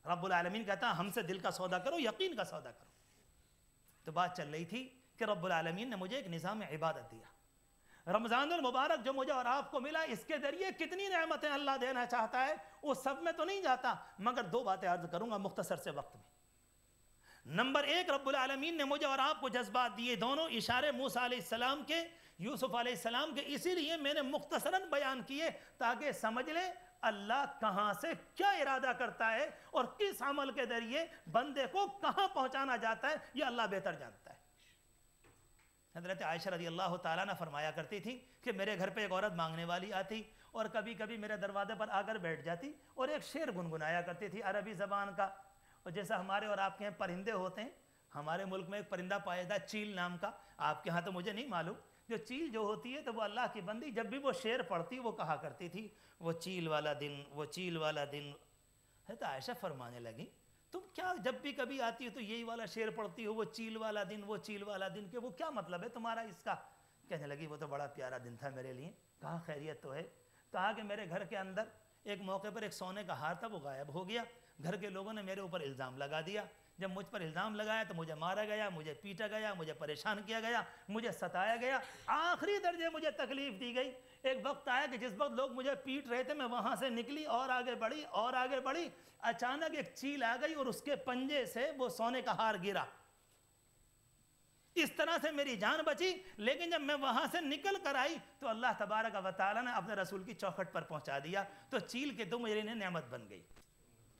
رب العالمین کہتا ہے ہم سے دل کا سودا کرو، یقین کا سودا کرو۔ تو بات چل رہی تھی کہ رب العالمین نے مجھے ایک نظام عبادت دیا، رمضان المبارک جو مجھے اور آپ کو ملا، اس کے ذریعے کتنی نعمتیں اللہ دینا چاہتا ہے، وہ سب میں تو نہیں جاتا، مگر دو باتیں عرض کروں گا مختصر سے وقت میں۔ نمبر ایک، رب العالمین نے مجھے اور آپ کو جذبات دیے، دونوں اشارے موسیٰ علیہ السلام کے، یوسف علیہ السلام کے، اسی لیے میں نے مختصراً بیان کیے تاکہ سمجھ لیں اللہ کہاں سے کیا ارادہ کرتا ہے اور کس عمل کے ذریعے بندے کو کہاں پہنچانا جاتا ہے، یہ اللہ بہتر جانتا ہے۔ حضرت عائشہ رضی اللہ تعالیٰ نے فرمایا کرتی تھی کہ میرے گھر پہ ایک عورت مانگنے والی آتی اور کبھی کبھی میرے دروازے پر آ کر بیٹھ جاتی اور ایک شعر گنگنایا کرتی تھی عربی زبان کا، اور جیسا ہمارے اور آپ کے یہاں پرندے ہوتے ہیں، ہمارے ملک میں ایک پرندہ پایا جاتا ہے چیل نام کا، آپ کے ہاں تو مجھے نہیں معلوم، جو چیل جو ہوتی ہے تو وہ اللہ کی بندی جب بھی وہ شعر پڑھتی وہ کہا کرتی تھی وہ چیل والا دن، وہ چیل والا دن۔ حضرت عائشہ فرمانے لگی تم کیا جب بھی کبھی آتی ہو تو یہی والا شعر پڑھتی ہو، وہ چیل والا دن، وہ چیل والا دن، کہ وہ کیا مطلب ہے تمہارا اس کا؟ کہنے لگی وہ تو بڑا پیارا دن تھا میرے لیے۔ کہا خیریت تو ہے؟ کہا کہ میرے گھر کے اندر ایک موقع پر ایک سونے کا ہار تھا، وہ غائب ہو گیا، گھر کے لوگوں نے میرے اوپر الزام لگا دیا، جب مجھ پر الزام لگایا تو مجھے مارا گیا، مجھے پیٹا گیا، مجھے پریشان کیا گیا، مجھے ستایا گیا، آخری درجے مجھے تکلیف دی گئی۔ ایک وقت آیا کہ جس وقت لوگ مجھے پیٹ رہے تھے میں وہاں سے نکلی اور آگے بڑھی اور آگے بڑھی، اچانک ایک چیل آ گئی اور اس کے پنجے سے وہ سونے کا ہار گرا، اس طرح سے میری جان بچی۔ لیکن جب میں وہاں سے نکل کر آئی تو اللہ تبارک و تعالیٰ نے اپنے رسول کی چوکھٹ پر پہنچا دیا، تو چیل کے تو میرے لیے نعمت بن گئی۔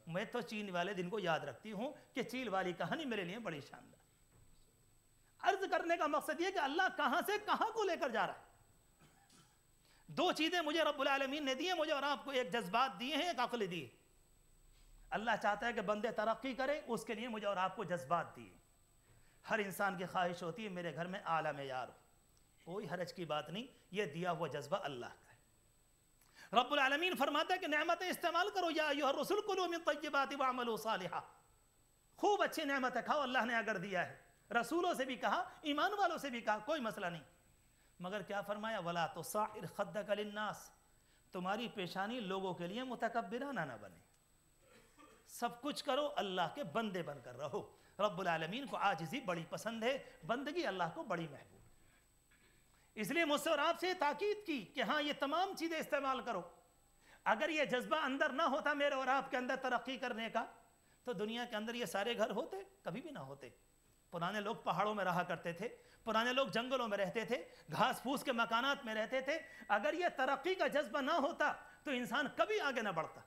میں تو چیل والے دن کو یاد رکھتی ہوں کہ چیل والی کہانی میرے لیے بڑی شاندار۔ عرض کرنے کا مقصد یہ کہ اللہ کہاں سے کہاں کو لے کر جا رہا ہے۔ دو چیزیں مجھے رب العالمین نے دی ہیں، مجھے اور آپ کو، ایک جذبات دیے ہیں، ایک عقل دی ہے۔ اللہ چاہتا ہے کہ بندے ترقی کرے، اس کے لیے مجھے اور آپ کو جذبات دیے۔ ہر انسان کی خواہش ہوتی ہے میرے گھر میں اعلیٰ معیار ہو، کوئی حرج کی بات نہیں، یہ دیا ہوا جذبہ اللہ کا ہے۔ رب العالمین فرماتا ہے کہ نعمتیں استعمال کرو، یا ایھا الرسل کلوا من طیبات واعملوا صالحا، خوب اچھی نعمتیں کھاؤ، اللہ نے اگر دیا ہے، رسولوں سے بھی کہا، ایمان والوں سے بھی کہا، کوئی مسئلہ نہیں، مگر کیا فرمایا ولا تصعر خدک للناس، تمہاری پیشانی لوگوں کے لیے متکبرانہ نہ بنے، سب کچھ کرو اللہ کے بندے بن کر رہو۔ رب العالمین کو عاجزی بڑی پسند ہے، بندگی اللہ کو بڑی محبوب، اس لیے مجھ سے اور آپ سے تاکید کی کہ ہاں یہ تمام چیزیں استعمال کرو۔ اگر یہ جذبہ اندر نہ ہوتا میرے اور آپ کے اندر ترقی کرنے کا تو دنیا کے اندر یہ سارے گھر ہوتے؟ کبھی بھی نہ ہوتے۔ پرانے لوگ پہاڑوں میں رہا کرتے تھے، پرانے لوگ جنگلوں میں رہتے تھے، گھاس پھوس کے مکانات میں رہتے تھے۔ اگر یہ ترقی کا جذبہ نہ ہوتا تو انسان کبھی آگے نہ بڑھتا۔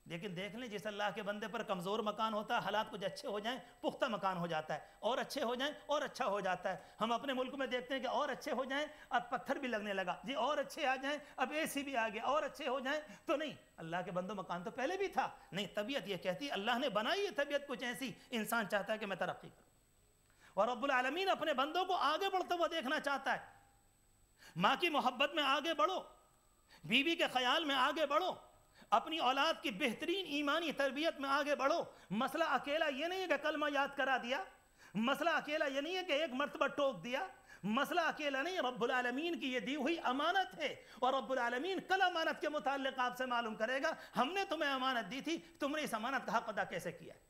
لیکن دیکھ لیں جس اللہ کے بندے پر کمزور مکان ہوتا ہے حالات کچھ اچھے ہو جائیں پختہ مکان ہو جاتا ہے، اور اچھے ہو جائیں اور اچھا ہو جاتا ہے۔ ہم اپنے ملک میں دیکھتے ہیں کہ اور اچھے ہو جائیں اب پتھر بھی لگنے لگا، جی اور اچھے آ جائیں اب اے سی بھی آ گیا، اور اچھے ہو جائیں تو نہیں۔ اللہ کے بندوں مکان تو پہلے بھی تھا، نہیں طبیعت یہ کہتی اللہ نے بنائی ہے طبیعت کچھ ایسی، انسان چاہتا ہے کہ میں ترقی کروں، اور رب العالمین اپنے بندوں کو آگے بڑھتے ہوئے دیکھنا چاہتا ہے۔ ماں کی محبت میں آگے بڑھو، بیوی کے خیال میں آگے بڑھو، اپنی اولاد کی بہترین ایمانی تربیت میں آگے بڑھو۔ مسئلہ اکیلا یہ نہیں ہے کہ کلمہ یاد کرا دیا، مسئلہ اکیلا یہ نہیں ہے کہ ایک مرتبہ ٹوک دیا، مسئلہ اکیلا نہیں، رب العالمین کی یہ دی ہوئی امانت ہے، اور رب العالمین کل امانت کے متعلق آپ سے معلوم کرے گا ہم نے تمہیں امانت دی تھی، تم نے اس امانت کا حق ادا کیسے کیا ہے۔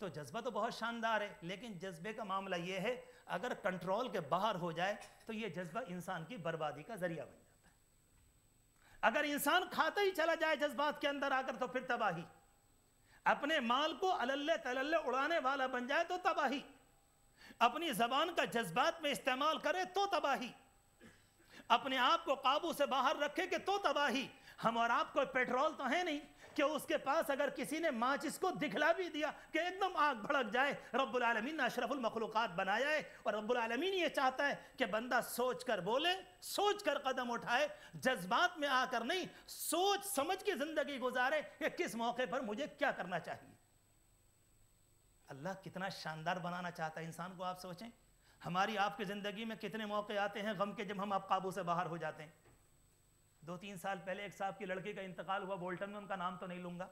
تو جذبہ تو بہت شاندار ہے، لیکن جذبے کا معاملہ یہ ہے اگر کنٹرول کے باہر ہو جائے تو یہ جذبہ انسان کی بربادی کا ذریعہ بن جاتا ہے۔ اگر انسان کھاتا ہی چلا جائے جذبات کے اندر آ کر تو پھر تباہی، اپنے مال کو اللہ تللہ اڑانے والا بن جائے تو تباہی، اپنی زبان کا جذبات میں استعمال کرے تو تباہی، اپنے آپ کو قابو سے باہر رکھے کہ تو تباہی۔ ہم اور آپ کو پیٹرول تو ہے نہیں کہ اس کے پاس اگر کسی نے ماچس کو دکھلا بھی دیا کہ ایک دم آگ بھڑک جائے۔ رب العالمین نے اشرف المخلوقات بنایا ہے، اور رب العالمین یہ چاہتا ہے کہ بندہ سوچ کر بولے، سوچ کر قدم اٹھائے، جذبات میں آ کر نہیں، سوچ سمجھ کے زندگی گزارے کہ کس موقع پر مجھے کیا کرنا چاہیے۔ اللہ کتنا شاندار بنانا چاہتا ہے انسان کو، آپ سوچیں ہماری آپ کی زندگی میں کتنے موقع آتے ہیں غم کے جب ہم آپ قابو سے باہر ہو جاتے ہیں۔ 2-3 سال پہلے ایک صاحب کی لڑکی کا انتقال ہوا بولٹن میں، ان کا نام تو نہیں لوں گا۔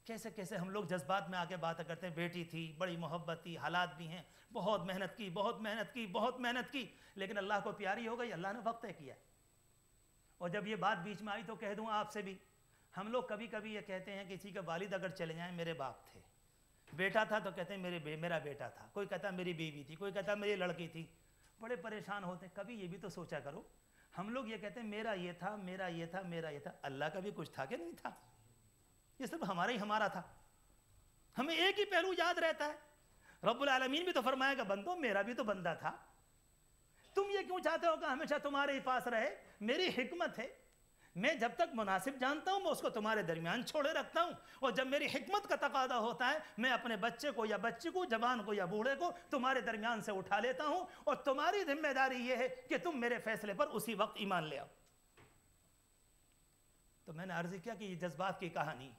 کیسے کیسے ہم لوگ جذبات میں آگے باتیں کرتے ہیں، بیٹی تھی، بڑی محبت تھی، حالات بھی ہیں، بہت محنت کی بہت محنت کی بہت محنت کی، لیکن اللہ کو پیاری ہو گئی، اللہ نے وقت طے کیا۔ اور جب یہ بات بیچ میں آئی تو کہہ دوں آپ سے بھی، ہم لوگ کبھی کبھی یہ کہتے ہیں کسی کے والد اگر چلے جائیں، میرے باپ تھے، بیٹا تھا تو کہتے ہیں میرا بیٹا تھا، کوئی کہتا میری بیوی تھی، کوئی کہتا میری لڑکی تھی، بڑے پریشان ہوتے ہیں۔ کبھی یہ بھی تو سوچا کرو، ہم لوگ یہ کہتے ہیں میرا یہ تھا میرا یہ تھا میرا یہ تھا، اللہ کا بھی کچھ تھا کہ نہیں تھا؟ یہ صرف ہمارا ہی ہمارا تھا، ہمیں ایک ہی پہلو یاد رہتا ہے۔ رب العالمین بھی تو فرمائے گا بندو میرا بھی تو بندہ تھا، تم یہ کیوں چاہتے ہو کہ ہمیشہ تمہارے ہی پاس رہے؟ میری حکمت ہے، میں جب تک مناسب جانتا ہوں میں اس کو تمہارے درمیان چھوڑے رکھتا ہوں، اور جب میری حکمت کا تقاضا ہوتا ہے میں اپنے بچے کو یا بچی کو، جوان کو یا بوڑھے کو تمہارے درمیان سے اٹھا لیتا ہوں، اور تمہاری ذمہ داری یہ ہے کہ تم میرے فیصلے پر اسی وقت ایمان لے آؤ۔ تو میں نے عرض کیا کہ یہ جذبات کی کہانی،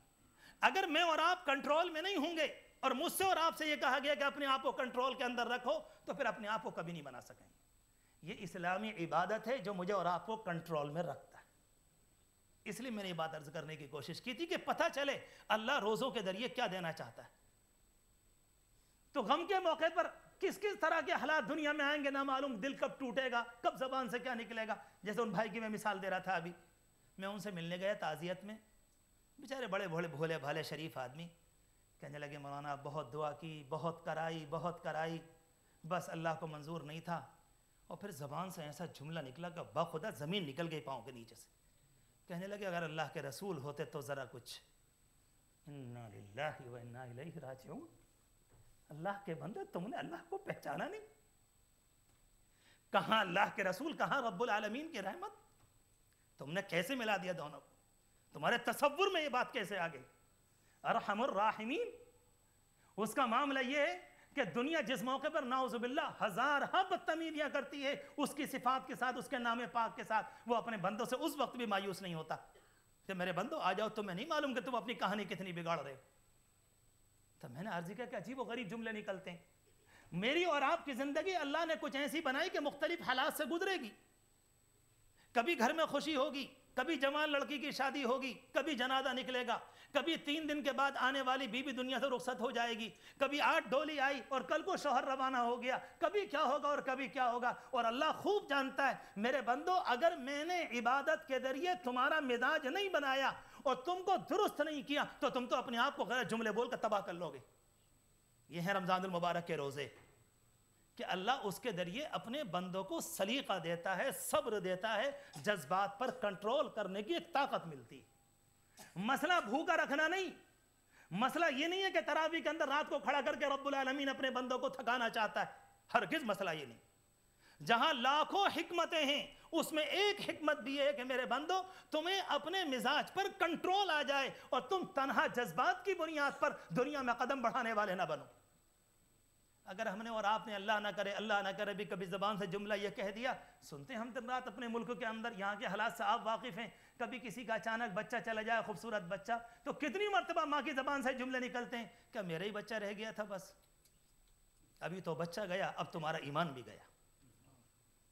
اگر میں اور آپ کنٹرول میں نہیں ہوں گے، اور مجھ سے اور آپ سے یہ کہا گیا کہ اپنے آپ کو کنٹرول کے اندر رکھو، تو پھر اپنے آپ کو کبھی نہیں بنا سکیں گے۔ یہ اسلامی عبادت ہے جو مجھے اور آپ کو کنٹرول میں رکھتا ہے۔ اس لیے میں نے یہ بات عرض کرنے کی کوشش کی تھی کہ پتہ چلے اللہ روزوں کے ذریعے کیا دینا چاہتا ہے۔ تو غم کے موقع پر کس کس طرح کے حالات دنیا میں آئیں گے نہ معلوم، دل کب ٹوٹے گا، کب زبان سے کیا نکلے گا۔ جیسے ان بھائی کی میں مثال دے رہا تھا ابھی، میں ان سے ملنے گیا تعزیت میں، بیچارے بڑے بھولے بھالے شریف آدمی، کہنے لگے مولانا بہت دعا کی، بہت کرائی، بس اللہ کو منظور نہیں تھا۔ اور پھر زبان سے ایسا جملہ نکلا کہ بخدا زمین نکل گئی پاؤں کے نیچے سے۔ کہنے لگے اگر اللہ کے رسول ہوتے تو ذرا کچھ، انا للہ و انا الیہ راجعون، اللہ کے بندے تم نے اللہ کو پہچانا نہیں؟ کہاں اللہ کے رسول، کہاں رب العالمین کی رحمت؟ تم نے کیسے ملا دیا دونوں کو؟ تمہارے تصور میں یہ بات کیسے آ گئی؟ ارحم الراحمین، اس کا معاملہ یہ ہے کہ دنیا جس موقع پر نعوذ باللہ ہزارہ بدتمیزیاں کرتی ہے اس کی صفات کے ساتھ، اس کے نام پاک کے ساتھ، وہ اپنے بندوں سے اس وقت بھی مایوس نہیں ہوتا کہ میرے بندو آ جاؤ، تمہیں نہیں معلوم کہ تم اپنی کہانی کتنی بگاڑ رہے ہو۔ تو میں نے عرض کیا کہ عجیب و غریب جملے نکلتے ہیں۔ میری اور آپ کی زندگی اللہ نے کچھ ایسی بنائی کہ مختلف حالات سے گزرے گی، کبھی گھر میں خوشی ہوگی، کبھی جوان لڑکی کی شادی ہوگی، کبھی جنازہ نکلے گا، کبھی 3 دن کے بعد آنے والی بیوی دنیا سے رخصت ہو جائے گی، کبھی 8 ڈولی آئی اور کل کو شوہر روانہ ہو گیا، کبھی کیا ہوگا اور کبھی کیا ہوگا۔ اور اللہ خوب جانتا ہے میرے بندو، اگر میں نے عبادت کے ذریعے تمہارا مزاج نہیں بنایا اور تم کو درست نہیں کیا تو تم تو اپنے آپ کو غلط جملے بول کر تباہ کر لو گے۔ یہ ہے رمضان المبارک کے روزے کہ اللہ اس کے ذریعے اپنے بندوں کو سلیقہ دیتا ہے، صبر دیتا ہے، جذبات پر کنٹرول کرنے کی ایک طاقت ملتی ہے۔ مسئلہ بھوکا رکھنا نہیں، مسئلہ یہ نہیں ہے کہ تراویح کے اندر رات کو کھڑا کر کے رب العالمین اپنے بندوں کو تھکانا چاہتا ہے، ہرگز مسئلہ یہ نہیں۔ جہاں لاکھوں حکمتیں ہیں اس میں ایک حکمت بھی ہے کہ میرے بندو تمہیں اپنے مزاج پر کنٹرول آ جائے اور تم تنہا جذبات کی بنیاد پر دنیا میں قدم بڑھانے والے نہ بنو۔ اگر ہم نے اور آپ نے اللہ نہ کرے بھی کبھی زبان سے جملہ یہ کہہ دیا، سنتے ہم دن رات اپنے ملک کے اندر، یہاں کے حالات سے آپ واقف ہیں، کبھی کسی کا اچانک بچہ چلا جائے، خوبصورت بچہ، تو کتنی مرتبہ ماں کی زبان سے جملے نکلتے ہیں، کیا میرا ہی بچہ رہ گیا تھا بس، ابھی تو بچہ گیا اب تمہارا ایمان بھی گیا،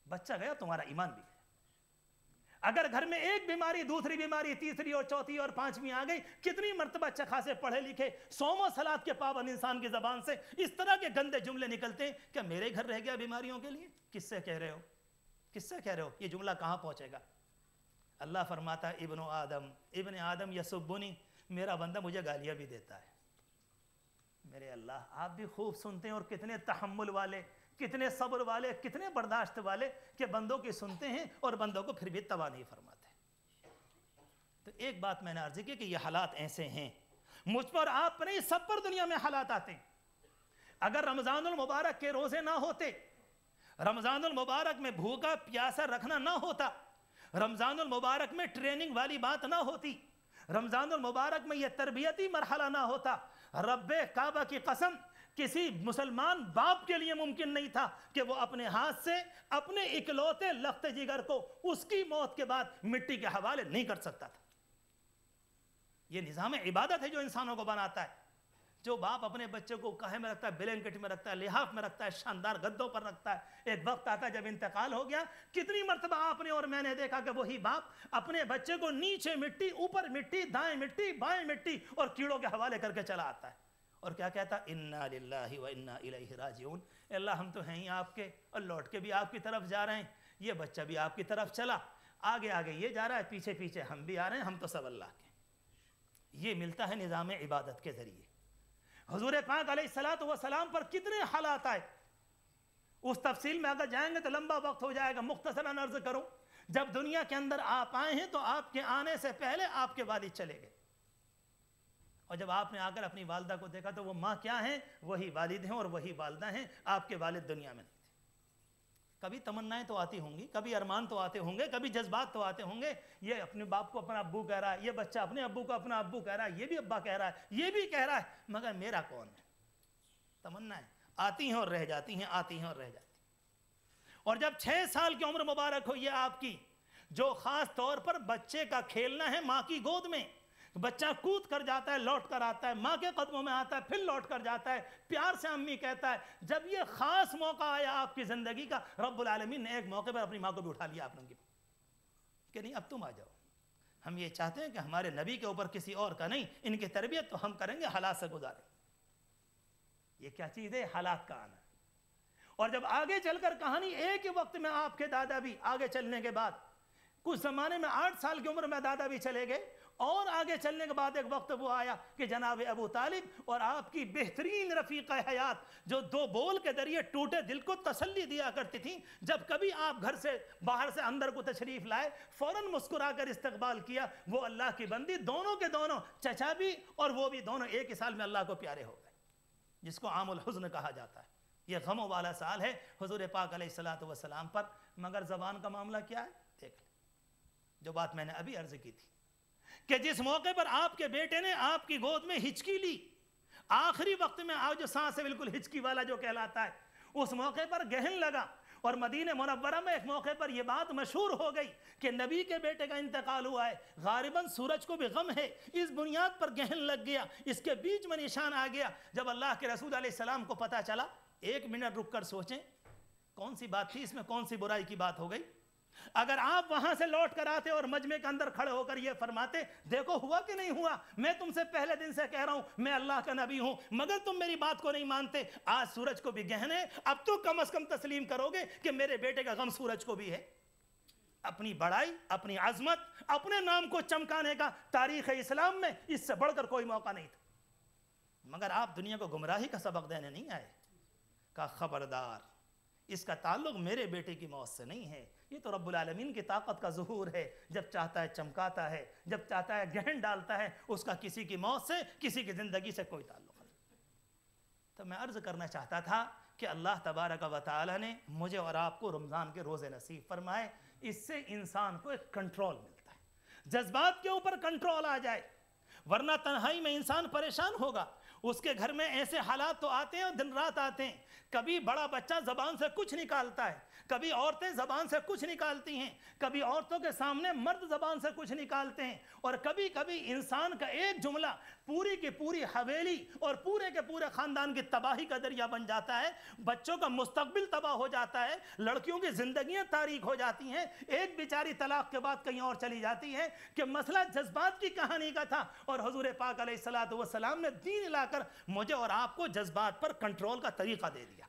بچہ گیا تمہارا ایمان بھی گیا۔ اگر گھر میں ایک بیماری، دوسری بیماری، تیسری اور چوتھی اور پانچویں آ گئی، کتنی مرتبہ اچھے خاصے پڑھے لکھے صوم و صلاۃ کے پابند انسان کی زبان سے اس طرح کے گندے جملے نکلتے ہیں، کیا میرے گھر رہ گیا بیماریوں کے لیے؟ کس سے کہہ رہے ہو؟ کس سے کہہ رہے ہو؟ یہ جملہ کہاں پہنچے گا؟ اللہ فرماتا ہے ابن آدم یسبنی، میرا بندہ مجھے گالیاں بھی دیتا ہے۔ میرے اللہ، آپ بھی خوب سنتے ہیں، اور کتنے تحمل والے، کتنے صبر والے، کتنے برداشت والے کہ بندوں کی سنتے ہیں اور بندوں کو پھر بھی تباہ نہیں فرماتے۔ تو ایک بات میں نے عرض کی کہ یہ حالات ایسے ہیں، مجھ پر آپ پر نہیں، سب پر دنیا میں حالات آتے ہیں۔ اگر رمضان المبارک کے روزے نہ ہوتے، رمضان المبارک میں بھوکا پیاسا رکھنا نہ ہوتا، رمضان المبارک میں ٹریننگ والی بات نہ ہوتی، رمضان المبارک میں یہ تربیتی مرحلہ نہ ہوتا، رب کعبہ کی قسم کسی مسلمان باپ کے لیے ممکن نہیں تھا کہ وہ اپنے ہاتھ سے اپنے اکلوتے لخت جگر کو اس کی موت کے بعد مٹی کے حوالے نہیں کر سکتا تھا۔ یہ نظام عبادت ہے جو انسانوں کو بناتا ہے۔ جو باپ اپنے بچے کو کہے میں رکھتا ہے، بلینکٹ میں رکھتا ہے، لحاف میں رکھتا ہے، شاندار گدوں پر رکھتا ہے، ایک وقت آتا ہے جب انتقال ہو گیا، کتنی مرتبہ آپ نے اور میں نے دیکھا کہ وہی باپ اپنے بچے کو نیچے مٹی، اوپر مٹی، دائیں مٹی، بائیں مٹی اور کیڑوں کے حوالے کر کے چلا آتا ہے، اور کیا کہتا ہے؟ انا للہ و انا الیہ راجعون، اللہ ہم تو ہیں ہی آپ کے اور لوٹ کے بھی آپ کی طرف جا رہے ہیں، یہ بچہ بھی آپ کی طرف چلا، آگے آگے یہ جا رہا ہے، پیچھے پیچھے ہم بھی آ رہے ہیں، ہم تو سب اللہ کے۔ یہ ملتا ہے نظام عبادت کے ذریعے۔ حضور پاک علیہ الصلوۃ والسلام پر کتنے حالات آئے، اس تفصیل میں اگر جائیں گے تو لمبا وقت ہو جائے گا، مختصراً عرض کروں، جب دنیا کے اندر آپ آئے ہیں تو آپ کے آنے سے پہلے آپ کے والد چلے گئے، اور جب آپ نے آ کر اپنی والدہ کو دیکھا تو وہ ماں کیا ہیں؟ وہی والد ہیں اور وہی والدہ ہیں، آپ کے والد دنیا میں نہیں تھے۔ کبھی تمنائیں تو آتی ہوں گی، کبھی ارمان تو آتے ہوں گے، کبھی جذبات تو آتے ہوں گے، یہ اپنے باپ کو اپنا ابو کہہ رہا ہے، یہ بچہ اپنے ابو کو اپنا ابو کہہ رہا ہے، یہ بھی ابا کہہ رہا ہے، یہ بھی کہہ رہا ہے، مگر میرا کون ہے؟ تمنائیں آتی ہیں اور رہ جاتی ہیں، آتی ہیں اور رہ جاتی ہیں۔ اور جب 6 سال کی عمر مبارک ہو، یہ آپ کی، جو خاص طور پر بچے کا کھیلنا ہے ماں کی گود میں، بچہ کود کر جاتا ہے، لوٹ کر آتا ہے، ماں کے قدموں میں آتا ہے، پھر لوٹ کر جاتا ہے، پیار سے امی کہتا ہے۔ جب یہ خاص موقع آیا آپ کی زندگی کا، رب العالمین نے ایک موقع پر اپنی ماں کو بھی اٹھا لیا آپ نے کہ نہیں اب تم آ جاؤ، ہم یہ چاہتے ہیں کہ ہمارے نبی کے اوپر کسی اور کا نہیں، ان کی تربیت تو ہم کریں گے، حالات سے گزاریں۔ یہ کیا چیز ہے؟ حالات کا آنا۔ اور جب آگے چل کر کہانی، ایک ہی وقت میں آپ کے دادا بھی آگے چلنے کے بعد، کچھ زمانے میں 8 سال کی عمر میں دادا بھی چلے گئے، اور آگے چلنے کے بعد ایک وقت وہ آیا کہ جناب ابو طالب اور آپ کی بہترین رفیقہ حیات، جو 2 بول کے ذریعے ٹوٹے دل کو تسلی دیا کرتی تھیں، جب کبھی آپ گھر سے باہر سے اندر کو تشریف لائے فوراً مسکرا کر استقبال کیا، وہ اللہ کی بندی، دونوں کے دونوں، چچا بھی اور وہ بھی، دونوں ایک ہی سال میں اللہ کو پیارے ہو گئے، جس کو عام الحزن کہا جاتا ہے۔ یہ غموں والا سال ہے حضور پاک علیہ الصلوۃ والسلام پر، مگر زبان کا معاملہ کیا ہے؟ دیکھ لیں جو بات میں نے ابھی عرض کی تھی کہ جس موقع پر آپ کے بیٹے نے آپ کی گود میں ہچکی لی، آخری وقت میں آج جو سانس ہے بالکل ہچکی والا جو کہلاتا ہے، اس موقع پر گہن لگا، اور مدینہ منورہ میں ایک موقع پر یہ بات مشہور ہو گئی کہ نبی کے بیٹے کا انتقال ہوا ہے، غالباً سورج کو بھی غم ہے، اس بنیاد پر گہن لگ گیا، اس کے بیچ میں نشان آ گیا۔ جب اللہ کے رسول علیہ السلام کو پتہ چلا، 1 منٹ رک کر سوچیں کون سی بات تھی اس میں، کون سی برائی کی بات ہو گئی؟ اگر آپ وہاں سے لوٹ کر آتے اور مجمع کے اندر کھڑے ہو کر یہ فرماتے، دیکھو ہوا کہ نہیں ہوا، میں تم سے پہلے دن سے کہہ رہا ہوں میں اللہ کا نبی ہوں، مگر تم میری بات کو نہیں مانتے، آج سورج کو بھی گہن ہے، اب تو کم از کم تسلیم کرو گے کہ میرے بیٹے کا غم سورج کو بھی ہے۔ اپنی بڑائی، اپنی عظمت، اپنے نام کو چمکانے کا تاریخ اسلام میں اس سے بڑھ کر کوئی موقع نہیں تھا، مگر آپ دنیا کو گمراہی کا سبق دینے نہیں آئے۔ کہا خبردار، اس کا تعلق میرے بیٹے کی موت سے نہیں ہے، یہ تو رب العالمین کی طاقت کا ظہور ہے، جب چاہتا ہے چمکاتا ہے، جب چاہتا ہے گہن ڈالتا ہے، اس کا کسی کی موت سے، کسی کی زندگی سے کوئی تعلق نہیں۔ تو میں عرض کرنا چاہتا تھا کہ اللہ تبارک و تعالی نے مجھے اور آپ کو رمضان کے روزے نصیب فرمائے. اس سے انسان کو ایک کنٹرول ملتا ہے, جذبات کے اوپر کنٹرول آ جائے, ورنہ تنہائی میں انسان پریشان ہوگا. اس کے گھر میں ایسے حالات تو آتے ہیں اور دن رات آتے ہیں. کبھی بڑا بچہ زبان سے کچھ نکالتا ہے, کبھی عورتیں زبان سے کچھ نکالتی ہیں, کبھی عورتوں کے سامنے مرد زبان سے کچھ نکالتے ہیں, اور کبھی کبھی انسان کا ایک جملہ پوری کی پوری حویلی اور پورے کے پورے خاندان کی تباہی کا ذریعہ بن جاتا ہے. بچوں کا مستقبل تباہ ہو جاتا ہے, لڑکیوں کی زندگیاں تاریک ہو جاتی ہیں, ایک بیچاری طلاق کے بعد کہیں اور چلی جاتی ہے. کہ مسئلہ جذبات کی کہانی کا تھا, اور حضور پاک علیہ الصلوۃ والسلام نے دین لا کر مجھے اور آپ کو جذبات پر کنٹرول کا طریقہ دے دیا.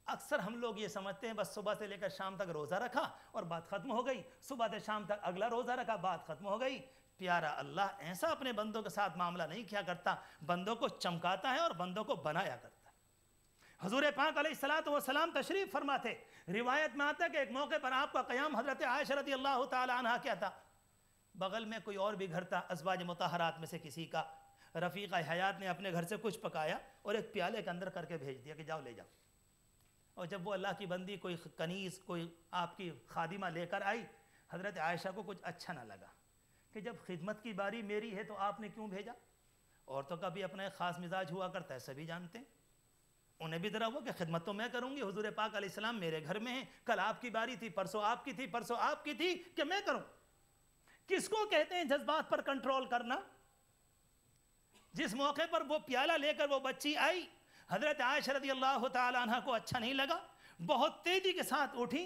اکثر ہم لوگ یہ سمجھتے ہیں بس صبح سے لے کر شام تک روزہ رکھا اور بات ختم ہو گئی, صبح سے شام تک اگلا روزہ رکھا, بات ختم ہو گئی. پیارا اللہ ایسا اپنے بندوں کے ساتھ معاملہ نہیں کیا کرتا, بندوں کو چمکاتا ہے اور بندوں کو بنایا کرتا ہے. حضور پاک علیہ الصلوۃ والسلام تشریف فرما تھے. روایت میں آتا ہے کہ ایک موقع پر آپ کا قیام حضرت عائشہ رضی اللہ تعالی عنہا کیا تھا, بغل میں کوئی اور بھی گھر تھا ازواج مطہرات میں سے کسی کا. رفیقہ حیات نے اپنے گھر سے کچھ پکایا اور ایک پیالے کے اندر کر کے بھیج دیا کہ جاؤ لے جاؤ. اور جب وہ اللہ کی بندی کوئی کنیز کوئی آپ کی خادمہ لے کر آئی, حضرت عائشہ کو کچھ اچھا نہ لگا کہ جب خدمت کی باری میری ہے تو آپ نے کیوں بھیجا. عورتوں کا بھی اپنا ایک خاص مزاج ہوا کرتا ہے, سبھی جانتے ہیں. انہیں بھی ذرا ہوا کہ خدمت تو میں کروں گی, حضور پاک علیہ السلام میرے گھر میں ہیں, کل آپ کی باری تھی, پرسوں آپ کی تھی, پرسوں آپ کی تھی, کہ میں کروں. کس کو کہتے ہیں جذبات پر کنٹرول کرنا؟ جس موقع پر وہ پیالہ لے کر وہ بچی آئی, حضرت عائشہ رضی اللہ تعالی عنہ کو اچھا نہیں لگا, بہت تیزی کے ساتھ اٹھی,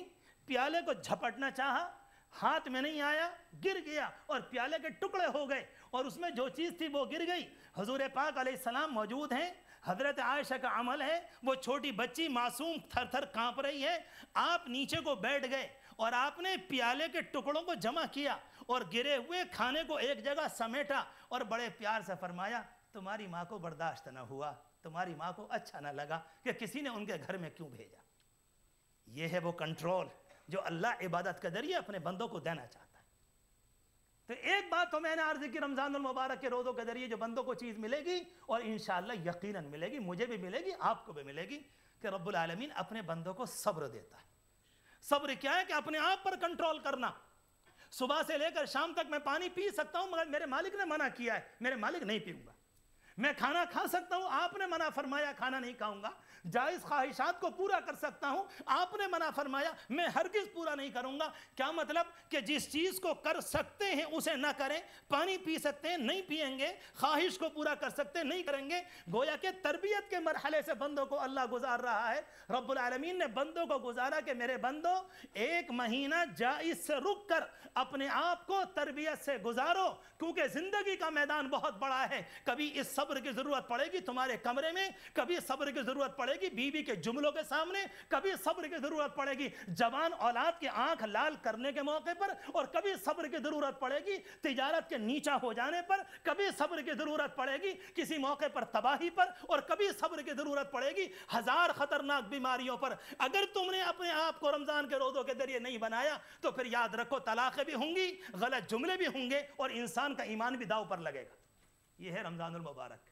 پیالے کو جھپٹنا چاہا, ہاتھ میں نہیں آیا, گر گیا اور پیالے کے ٹکڑے ہو گئے اور اس میں جو چیز تھی وہ گر گئی. حضور پاک علیہ السلام موجود ہیں, حضرت عائشہ کا عمل ہے, وہ چھوٹی بچی معصوم تھر تھر کانپ رہی ہے, آپ نیچے کو بیٹھ گئے اور آپ نے پیالے کے ٹکڑوں کو جمع کیا اور گرے ہوئے کھانے کو ایک جگہ سمیٹا اور بڑے پیار سے فرمایا, تمہاری ماں کو برداشت نہ ہوا, تمہاری ماں کو اچھا نہ لگا کہ کسی نے ان کے گھر میں کیوں بھیجا. یہ ہے وہ کنٹرول جو اللہ عبادت کے ذریعے اپنے بندوں کو دینا چاہتا ہے. تو ایک بات تو میں نے عرض کی, رمضان المبارک کے روزوں کے ذریعے جو بندوں کو چیز ملے گی, اور انشاءاللہ یقیناً ملے گی, مجھے بھی ملے گی, آپ کو بھی ملے گی, کہ رب العالمین اپنے بندوں کو صبر دیتا ہے. صبر کیا ہے؟ کہ اپنے آپ پر کنٹرول کرنا. صبح سے لے کر شام تک میں پانی پی سکتا ہوں مگر میرے مالک نے منع کیا ہے, میرے مالک نہیں پیوں گا. میں کھانا کھا سکتا ہوں, آپ نے منع فرمایا کھانا نہیں کھاؤں گا. جائز خواہشات کو پورا کر سکتا ہوں, آپ نے منع فرمایا, میں ہرگز پورا نہیں کروں گا. کیا مطلب؟ کہ جس چیز کو کر سکتے ہیں اسے نہ کریں. پانی پی سکتے ہیں, نہیں پیئیں گے. خواہش کو پورا کر سکتے ہیں, نہیں کریں گے. گویا کہ تربیت کے مرحلے سے بندوں کو اللہ گزار رہا ہے. رب العالمین نے بندوں کو گزارا کہ میرے بندوں, ایک مہینہ جائز سے رک کر اپنے آپ کو تربیت سے گزارو, کیونکہ زندگی کا میدان بہت بڑا ہے. کبھی اس صبر کی ضرورت پڑے گی تمہارے کمرے میں, کبھی صبر کی ضرورت پڑے گی بیوی کے جملوں کے سامنے, کبھی صبر کی ضرورت پڑے گی جوان اولاد کی آنکھ لال کرنے کے موقع پر, اور کبھی صبر کی ضرورت پڑے گی تجارت کے نیچا ہو جانے پر, کبھی صبر کی ضرورت پڑے گی کسی موقع پر تباہی پر, اور کبھی صبر کی ضرورت پڑے گی ہزار خطرناک بیماریوں پر. اگر تم نے اپنے آپ کو رمضان کے روزوں کے ذریعے نہیں بنایا تو پھر یاد رکھو طلاقیں بھی ہوں گی, غلط جملے بھی ہوں گے, اور انسان کا ایمان بھی داؤ پر لگے گا. یہ ہے رمضان المبارک.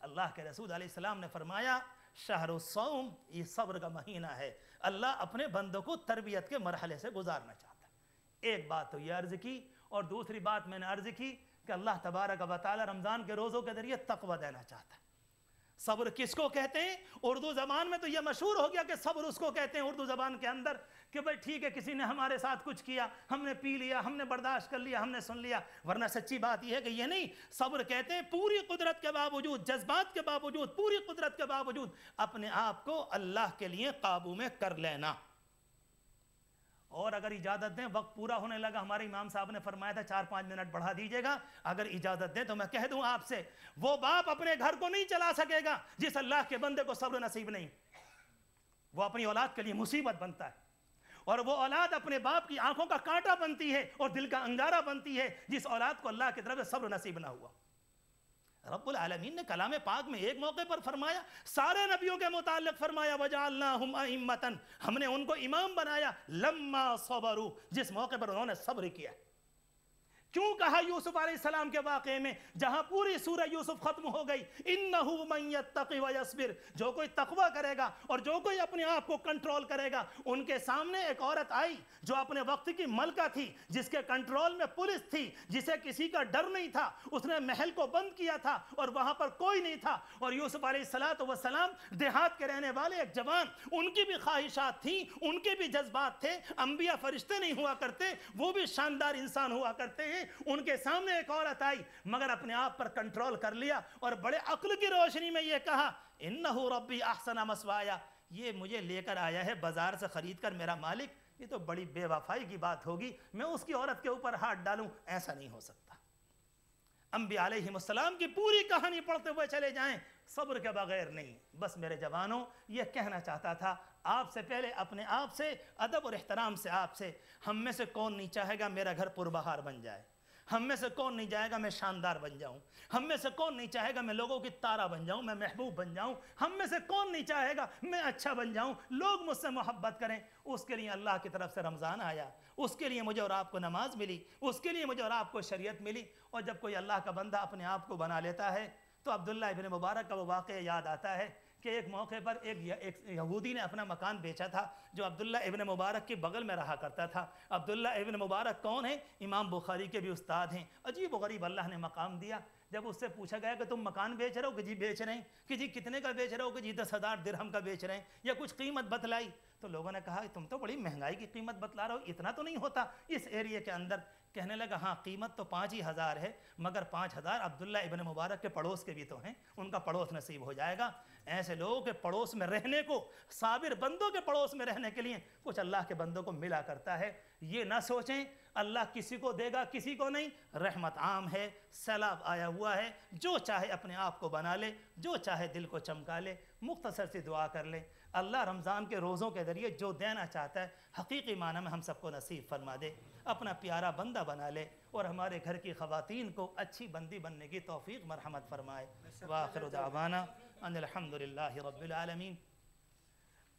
اللہ کے رسول علیہ السلام نے فرمایا شہر الصوم, یہ صبر کا مہینہ ہے. اللہ اپنے بندوں کو تربیت کے مرحلے سے گزارنا چاہتا ہے. ایک بات تو یہ عرض کی, اور دوسری بات میں نے عرض کی کہ اللہ تبارک و تعالی رمضان کے روزوں کے ذریعے تقوی دینا چاہتا ہے. صبر کس کو کہتے ہیں؟ اردو زبان میں تو یہ مشہور ہو گیا کہ صبر اس کو کہتے ہیں اردو زبان کے اندر کہ بھائی ٹھیک ہے, کسی نے ہمارے ساتھ کچھ کیا, ہم نے پی لیا, ہم نے برداشت کر لیا, ہم نے سن لیا. ورنہ سچی بات یہ ہے کہ یہ نہیں. صبر کہتے ہیں پوری قدرت کے باوجود, جذبات کے باوجود, پوری قدرت کے باوجود اپنے آپ کو اللہ کے لیے قابو میں کر لینا. اور اگر اجازت دیں, وقت پورا ہونے لگا, ہمارے امام صاحب نے فرمایا تھا 4-5 منٹ بڑھا دیجئے گا. اگر اجازت دیں تو میں کہہ دوں آپ سے, وہ باپ اپنے گھر کو نہیں چلا سکے گا جس اللہ کے بندے کو صبر نصیب نہیں. وہ اپنی اولاد کے لیے مصیبت بنتا ہے, اور وہ اولاد اپنے باپ کی آنکھوں کا کانٹا بنتی ہے اور دل کا انگارہ بنتی ہے جس اولاد کو اللہ کی طرف سے صبر نصیب نہ ہوا. رب العالمین نے کلام پاک میں ایک موقع پر فرمایا, سارے نبیوں کے متعلق فرمایا وَجَعَلْنَاهُمْ أَئِمَّةً, ہم نے ان کو امام بنایا, لَمَّا صَبَرُوا, جس موقع پر انہوں نے صبر کیا. کیوں کہا یوسف علیہ السلام کے واقعے میں جہاں پوری سورہ یوسف ختم ہو گئی، انہو من یتقی ویصبر، جو کوئی تقوی کرے گا اور جو کوئی اپنے آپ کو کنٹرول کرے گا. ان کے سامنے ایک عورت آئی جو اپنے وقت کی ملکہ تھی، جس کے کنٹرول میں پولیس تھی، جسے کسی کا ڈر نہیں تھا. اس نے محل کو بند کیا تھا اور وہاں پر کوئی نہیں تھا. اور یوسف علیہ السلام دیہات کے رہنے والے ایک جوان، ان کی بھی خواہشات تھیں، ان کے بھی جذبات تھے. انبیاء فرشتے نہیں ہوا کرتے، وہ بھی شاندار انسان ہوا کرتے ہیں. ان کے سامنے ایک عورت آئی مگر اپنے آپ پر کنٹرول کر لیا اور بڑے عقل کی روشنی میں یہ کہا، انہو ربی احسن مسوایا، یہ مجھے لے کر آیا ہے بازار سے خرید کر میرا مالک، یہ تو بڑی بے وفائی کی بات ہوگی، میں اس کی عورت کے اوپر ہاتھ ڈالوں، ایسا نہیں ہو سکتا. انبیاء علیہ السلام کی پوری کہانی پڑھتے ہوئے چلے جائیں، صبر کے بغیر نہیں. بس میرے جوانوں، یہ کہنا چاہتا تھا آپ سے پہلے اپنے آپ سے ادب اور احترام سے آپ سے، ہم میں سے کون نہیں چاہے گا میرا گھر پربہار بن جائے؟ ہم میں سے کون نہیں چاہے گا میں شاندار بن جاؤں؟ ہم میں سے کون نہیں چاہے گا میں لوگوں کی تارہ بن جاؤں، میں محبوب بن جاؤں؟ ہم میں سے کون نہیں چاہے گا میں اچھا بن جاؤں، لوگ مجھ سے محبت کریں؟ اس کے لیے اللہ کی طرف سے رمضان آیا، اس کے لیے مجھے اور آپ کو نماز ملی، اس کے لیے مجھے اور آپ کو شریعت ملی. اور جب کوئی اللہ کا بندہ اپنے آپ کو بنا لیتا ہے تو عبداللہ ابن مبارک کا وہ واقعہ یاد آتا ہے کہ ایک موقع پر ایک یہودی نے اپنا مکان بیچا تھا جو عبداللہ ابن مبارک کے بغل میں رہا کرتا تھا. عبداللہ ابن مبارک کون ہیں؟ امام بخاری کے بھی استاد ہیں. عجیب و غریب اللہ نے مقام دیا. جب اس سے پوچھا گیا کہ تم مکان بیچ رہے ہو؟ کہ جی بیچ رہے ہیں. کہ جی کتنے کا بیچ رہے ہو؟ کہ جی 10,000 درہم کا بیچ رہے ہیں. یا کچھ قیمت بتلائی تو لوگوں نے کہا تم تو بڑی مہنگائی کی قیمت بتلا رہے ہو، اتنا تو نہیں ہوتا اس ایریے کے اندر. کہنے لگا ہاں قیمت تو 5,000 ہے، مگر 5,000 عبداللہ ابن مبارک کے پڑوس کے بھی تو ہیں، ان کا پڑوس نصیب ہو جائے گا. ایسے لوگوں کے پڑوس میں رہنے کو، صابر بندوں کے پڑوس میں رہنے کے لیے کچھ اللہ کے بندوں کو ملا کرتا ہے. یہ نہ سوچیں اللہ کسی کو دے گا کسی کو نہیں، رحمت عام ہے، سیلاب آیا ہوا ہے، جو چاہے اپنے آپ کو بنا لے، جو چاہے دل کو چمکا لے. مختصر سی دعا کر لیں، اللہ رمضان کے روزوں کے ذریعے جو دینا چاہتا ہے حقیقی معنی میں ہم سب کو نصیب فرما دے، اپنا پیارا بندہ بنا لے اور ہمارے گھر کی خواتین کو اچھی بندی بننے کی توفیق مرحمت فرمائے. وآخر دعوانا ان الحمدللہ رب العالمین.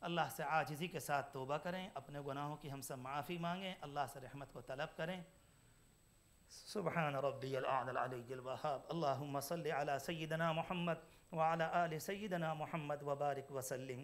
اللہ سے عاجزی کے ساتھ توبہ کریں، اپنے گناہوں کی ہم سے معافی مانگیں، اللہ سے رحمت کو طلب کریں. سبحان ربی الاعلی العلی الوہاب. اللہم صلی علی سیدنا محمد وعلی آل سیدنا محمد وبارک وسلم.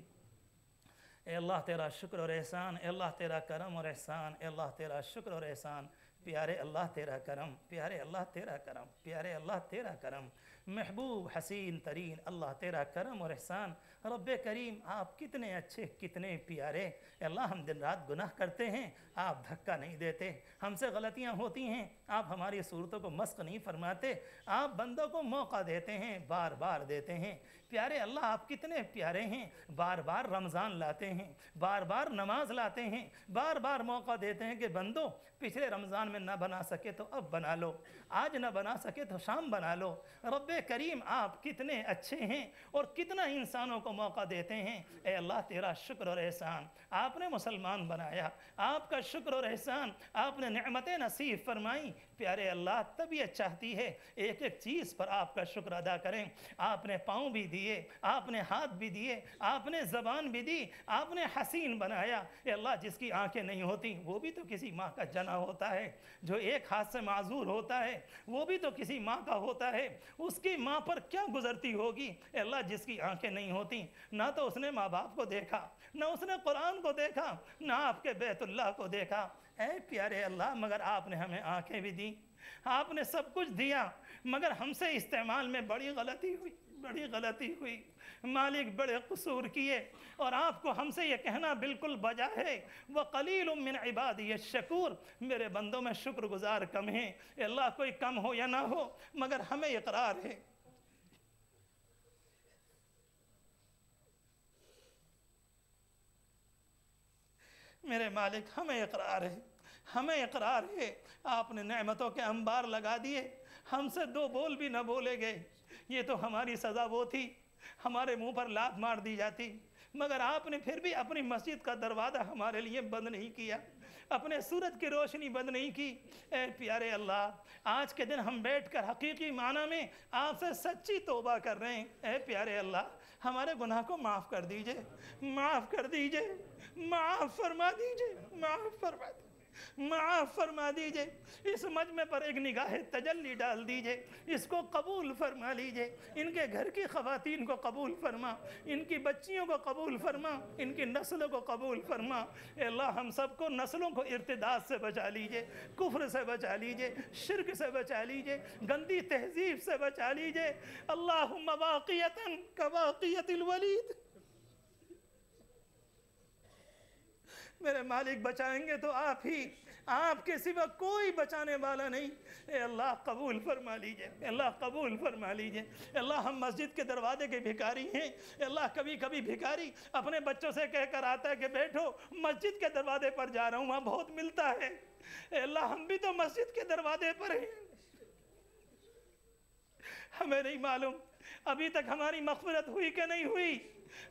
اے اللہ تیرا شکر اور احسان، اے اللہ تیرا کرم اور احسان، اے اللہ تیرا شکر اور احسان. پیارے اللہ تیرا کرم، پیارے اللہ تیرا کرم، پیارے اللہ تیرا کرم. محبوب حسین ترین اللہ تیرا کرم اور احسان. رب کریم آپ کتنے اچھے، کتنے پیارے. اے اللہ ہم دن رات گناہ کرتے ہیں، آپ دھکا نہیں دیتے. ہم سے غلطیاں ہوتی ہیں، آپ ہماری صورتوں کو مسخ نہیں فرماتے. آپ بندوں کو موقع دیتے ہیں، بار بار دیتے ہیں. پیارے اللہ آپ کتنے پیارے ہیں، بار بار رمضان لاتے ہیں، بار بار نماز لاتے ہیں، بار بار موقع دیتے ہیں کہ بندوں پچھلے رمضان میں نہ بنا سکے تو اب بنا لو، آج نہ بنا سکے تو شام بنا لو. رب کریم آپ کتنے اچھے ہیں اور کتنا انسانوں کو موقع دیتے ہیں. اے اللہ تیرا شکر اور احسان، آپ نے مسلمان بنایا، آپ کا شکر اور احسان، آپ نے نعمتیں نصیب فرمائی. پیارے اللہ طبیعت چاہتی ہے ایک ایک چیز پر آپ کا شکر ادا کریں. آپ نے پاؤں بھی دیے، آپ نے ہاتھ بھی دیے، آپ نے زبان بھی دی، آپ نے حسین بنایا. اے اللہ جس کی آنکھیں نہیں ہوتی وہ بھی تو کسی ماں کا جنا ہوتا ہے، جو ایک ہاتھ سے معذور ہوتا ہے وہ بھی تو کسی ماں کا ہوتا ہے. اس کی ماں پر کیا گزرتی ہوگی. اے اللہ جس کی آنکھیں نہیں ہوتی، نہ تو اس نے ماں باپ کو دیکھا، نہ اس نے قرآن کو دیکھا، نہ آپ کے بیت اللہ کو دیکھا. اے پیارے اللہ مگر آپ نے ہمیں آنکھیں بھی دی، آپ نے سب کچھ دیا، مگر ہم سے استعمال میں بڑی غلطی ہوئی، بڑی غلطی ہوئی. مالک بڑے قصور کیے اور آپ کو ہم سے یہ کہنا بالکل بجا ہے وَقَلِيلٌ مِّنْ عِبَادِيَ الشَّكُورِ، میرے بندوں میں شکر گزار کم ہیں. اے اللہ کوئی کم ہو یا نہ ہو مگر ہمیں اقرار ہے میرے مالک، ہمیں اقرار ہے، ہمیں اقرار ہے آپ نے نعمتوں کے انبار لگا دیے، ہم سے دو بول بھی نہ بولے گئے. یہ تو ہماری سزا وہ تھی، ہمارے منہ پر لات مار دی جاتی، مگر آپ نے پھر بھی اپنی مسجد کا دروازہ ہمارے لیے بند نہیں کیا، اپنے سورج کی روشنی بند نہیں کی. اے پیارے اللہ آج کے دن ہم بیٹھ کر حقیقی معنی میں آپ سے سچی توبہ کر رہے ہیں. اے پیارے اللہ ہمارے گناہ کو معاف کر دیجئے، معاف کر دیجئے، معاف فرما دیجئے، معاف فرما دیجئے. معاف فرما دیجئے، اس مجمع پر ایک نگاہ تجلی ڈال دیجئے، اس کو قبول فرما لیجئے، ان کے گھر کی خواتین کو قبول فرما، ان کی بچیوں کو قبول فرما، ان کی نسلوں کو قبول فرما۔ اے اللہ ہم سب کو نسلوں کو ارتداد سے بچا لیجئے، کفر سے بچا لیجئے، شرک سے بچا لیجئے، گندی تہذیب سے بچا لیجئے۔ اللہم واقیتاً کواقیت الولید، میرے مالک بچائیں گے تو آپ ہی، آپ کے سوا کوئی بچانے والا نہیں۔ اے اللہ قبول فرما لیجئے، اے اللہ قبول فرما لیجئے۔ اے اللہ ہم مسجد کے دروازے کے بھکاری ہیں، اے اللہ کبھی کبھی بھکاری اپنے بچوں سے کہہ کر آتا ہے کہ بیٹھو مسجد کے دروازے پر جا رہا ہوں، وہاں بہت ملتا ہے۔ اے اللہ ہم بھی تو مسجد کے دروازے پر ہیں، ہمیں نہیں معلوم ابھی تک ہماری مغفرت ہوئی کہ نہیں ہوئی۔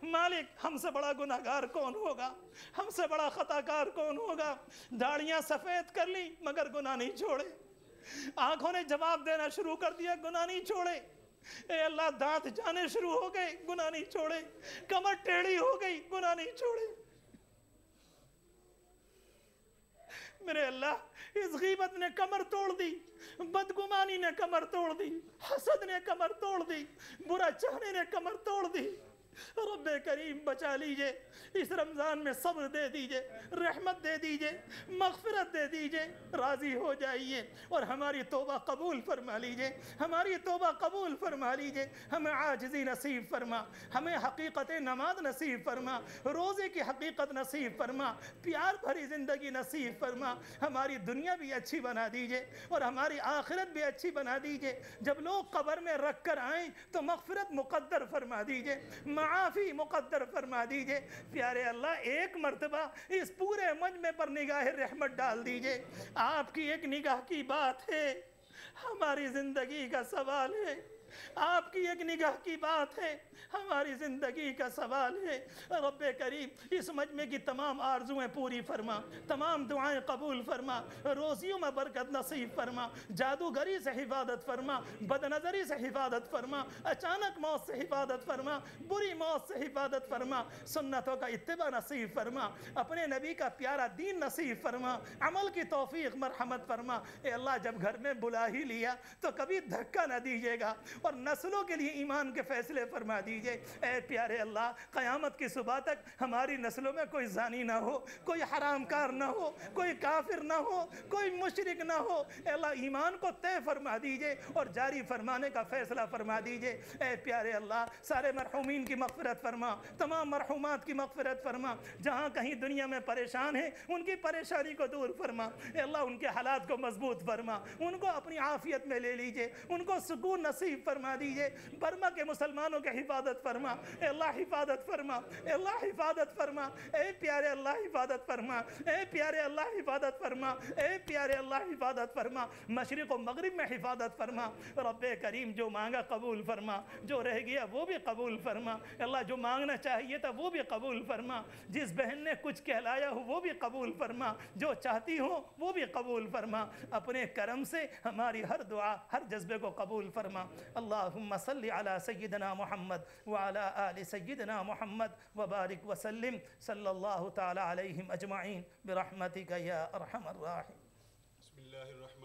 مالک ہم سے بڑا گناہگار کون ہوگا، ہم سے بڑا خطاکار کون ہوگا؟ داڑیاں سفید کر لی مگر گناہ نہیں چھوڑے، آنکھوں نے جواب دینا شروع کر دیا گناہ نہیں چھوڑے۔ اے اللہ دانت جانے شروع ہو گئے گناہ نہیں چھوڑے، کمر ٹیڑھی ہو گئی گناہ نہیں چھوڑے۔ میرے اللہ اس غیبت نے کمر توڑ دی، بدگمانی نے کمر توڑ دی، حسد نے کمر توڑ دی، برا چاہنے نے کمر توڑ دی۔ رب کریم بچا لیجئے، اس رمضان میں صبر دے دیجئے، رحمت دے دیجئے، مغفرت دے دیجئے، راضی ہو جائیے اور ہماری توبہ قبول فرما لیجئے، ہماری توبہ قبول فرما لیجئے۔ ہمیں عاجزی نصیب فرما، ہمیں حقیقت نماز نصیب فرما، روزے کی حقیقت نصیب فرما، پیار بھری زندگی نصیب فرما۔ ہماری دنیا بھی اچھی بنا دیجئے اور ہماری آخرت بھی اچھی بنا دیجئے۔ جب لوگ قبر میں رکھ کر آئیں تو مغفرت مقدر فرما دیجئے، معافی مقدر فرما دیجئے۔ پیارے اللہ ایک مرتبہ اس پورے مجمع پر نگاہ رحمت ڈال دیجئے، آپ کی ایک نگاہ کی بات ہے، ہماری زندگی کا سوال ہے، آپ کی ایک نگاہ کی بات ہے، ہماری زندگی کا سوال ہے۔ رب کریم اس مجمع کی تمام آرزویں پوری فرما، تمام دعائیں قبول فرما، روزیوں میں برکت نصیب فرما، جادوگری سے حفاظت فرما، بد نظری سے حفاظت فرما، اچانک موت سے حفاظت فرما، بری موت سے حفاظت فرما، سنتوں کا اتباع نصیب فرما، اپنے نبی کا پیارا دین نصیب فرما، عمل کی توفیق مرحمت فرما۔ اے اللہ جب گھر میں بلا ہی لیا تو کبھی دھکا نہ دیجیے گا اور نسلوں کے لیے ایمان کے فیصلے فرما دیجئے۔ اے پیارے اللہ قیامت کی صبح تک ہماری نسلوں میں کوئی زانی نہ ہو، کوئی حرام کار نہ ہو، کوئی کافر نہ ہو، کوئی مشرک نہ ہو۔ اے اللہ ایمان کو طے فرما دیجئے اور جاری فرمانے کا فیصلہ فرما دیجئے۔ اے پیارے اللہ سارے مرحومین کی مغفرت فرما، تمام مرحومات کی مغفرت فرما، جہاں کہیں دنیا میں پریشان ہیں ان کی پریشانی کو دور فرما۔ اے اللہ ان کے حالات کو مضبوط فرما، ان کو اپنی عافیت میں لے لیجئے، ان کو سکون نصیب فرما دیجئے۔ برما کے مسلمانوں کے حفاظت فرما، اے اللہ حفاظت فرما، اے اللہ حفاظت فرما، اے پیارے اللہ حفاظت فرما، اے پیارے اللہ حفاظت فرما، اے پیارے اللہ حفاظت فرما، مشرق و مغرب میں حفاظت فرما۔ رب کریم جو مانگا قبول فرما، جو رہ گیا وہ بھی قبول فرما۔ اے اللہ جو مانگنا چاہیے تھا وہ بھی قبول فرما، جس بہن نے کچھ کہلایا ہو وہ بھی قبول فرما، جو چاہتی ہو وہ بھی قبول فرما۔ اپنے کرم سے ہماری ہر دعا ہر جذبے کو قبول فرما۔ اللہم صلی علی سیدنا محمد وعلی آل سیدنا محمد وبارک وسلم صلی اللہ تعالی علیہم اجمعین برحمتک یا ارحم الراحمین۔ بسم اللہ الرحمن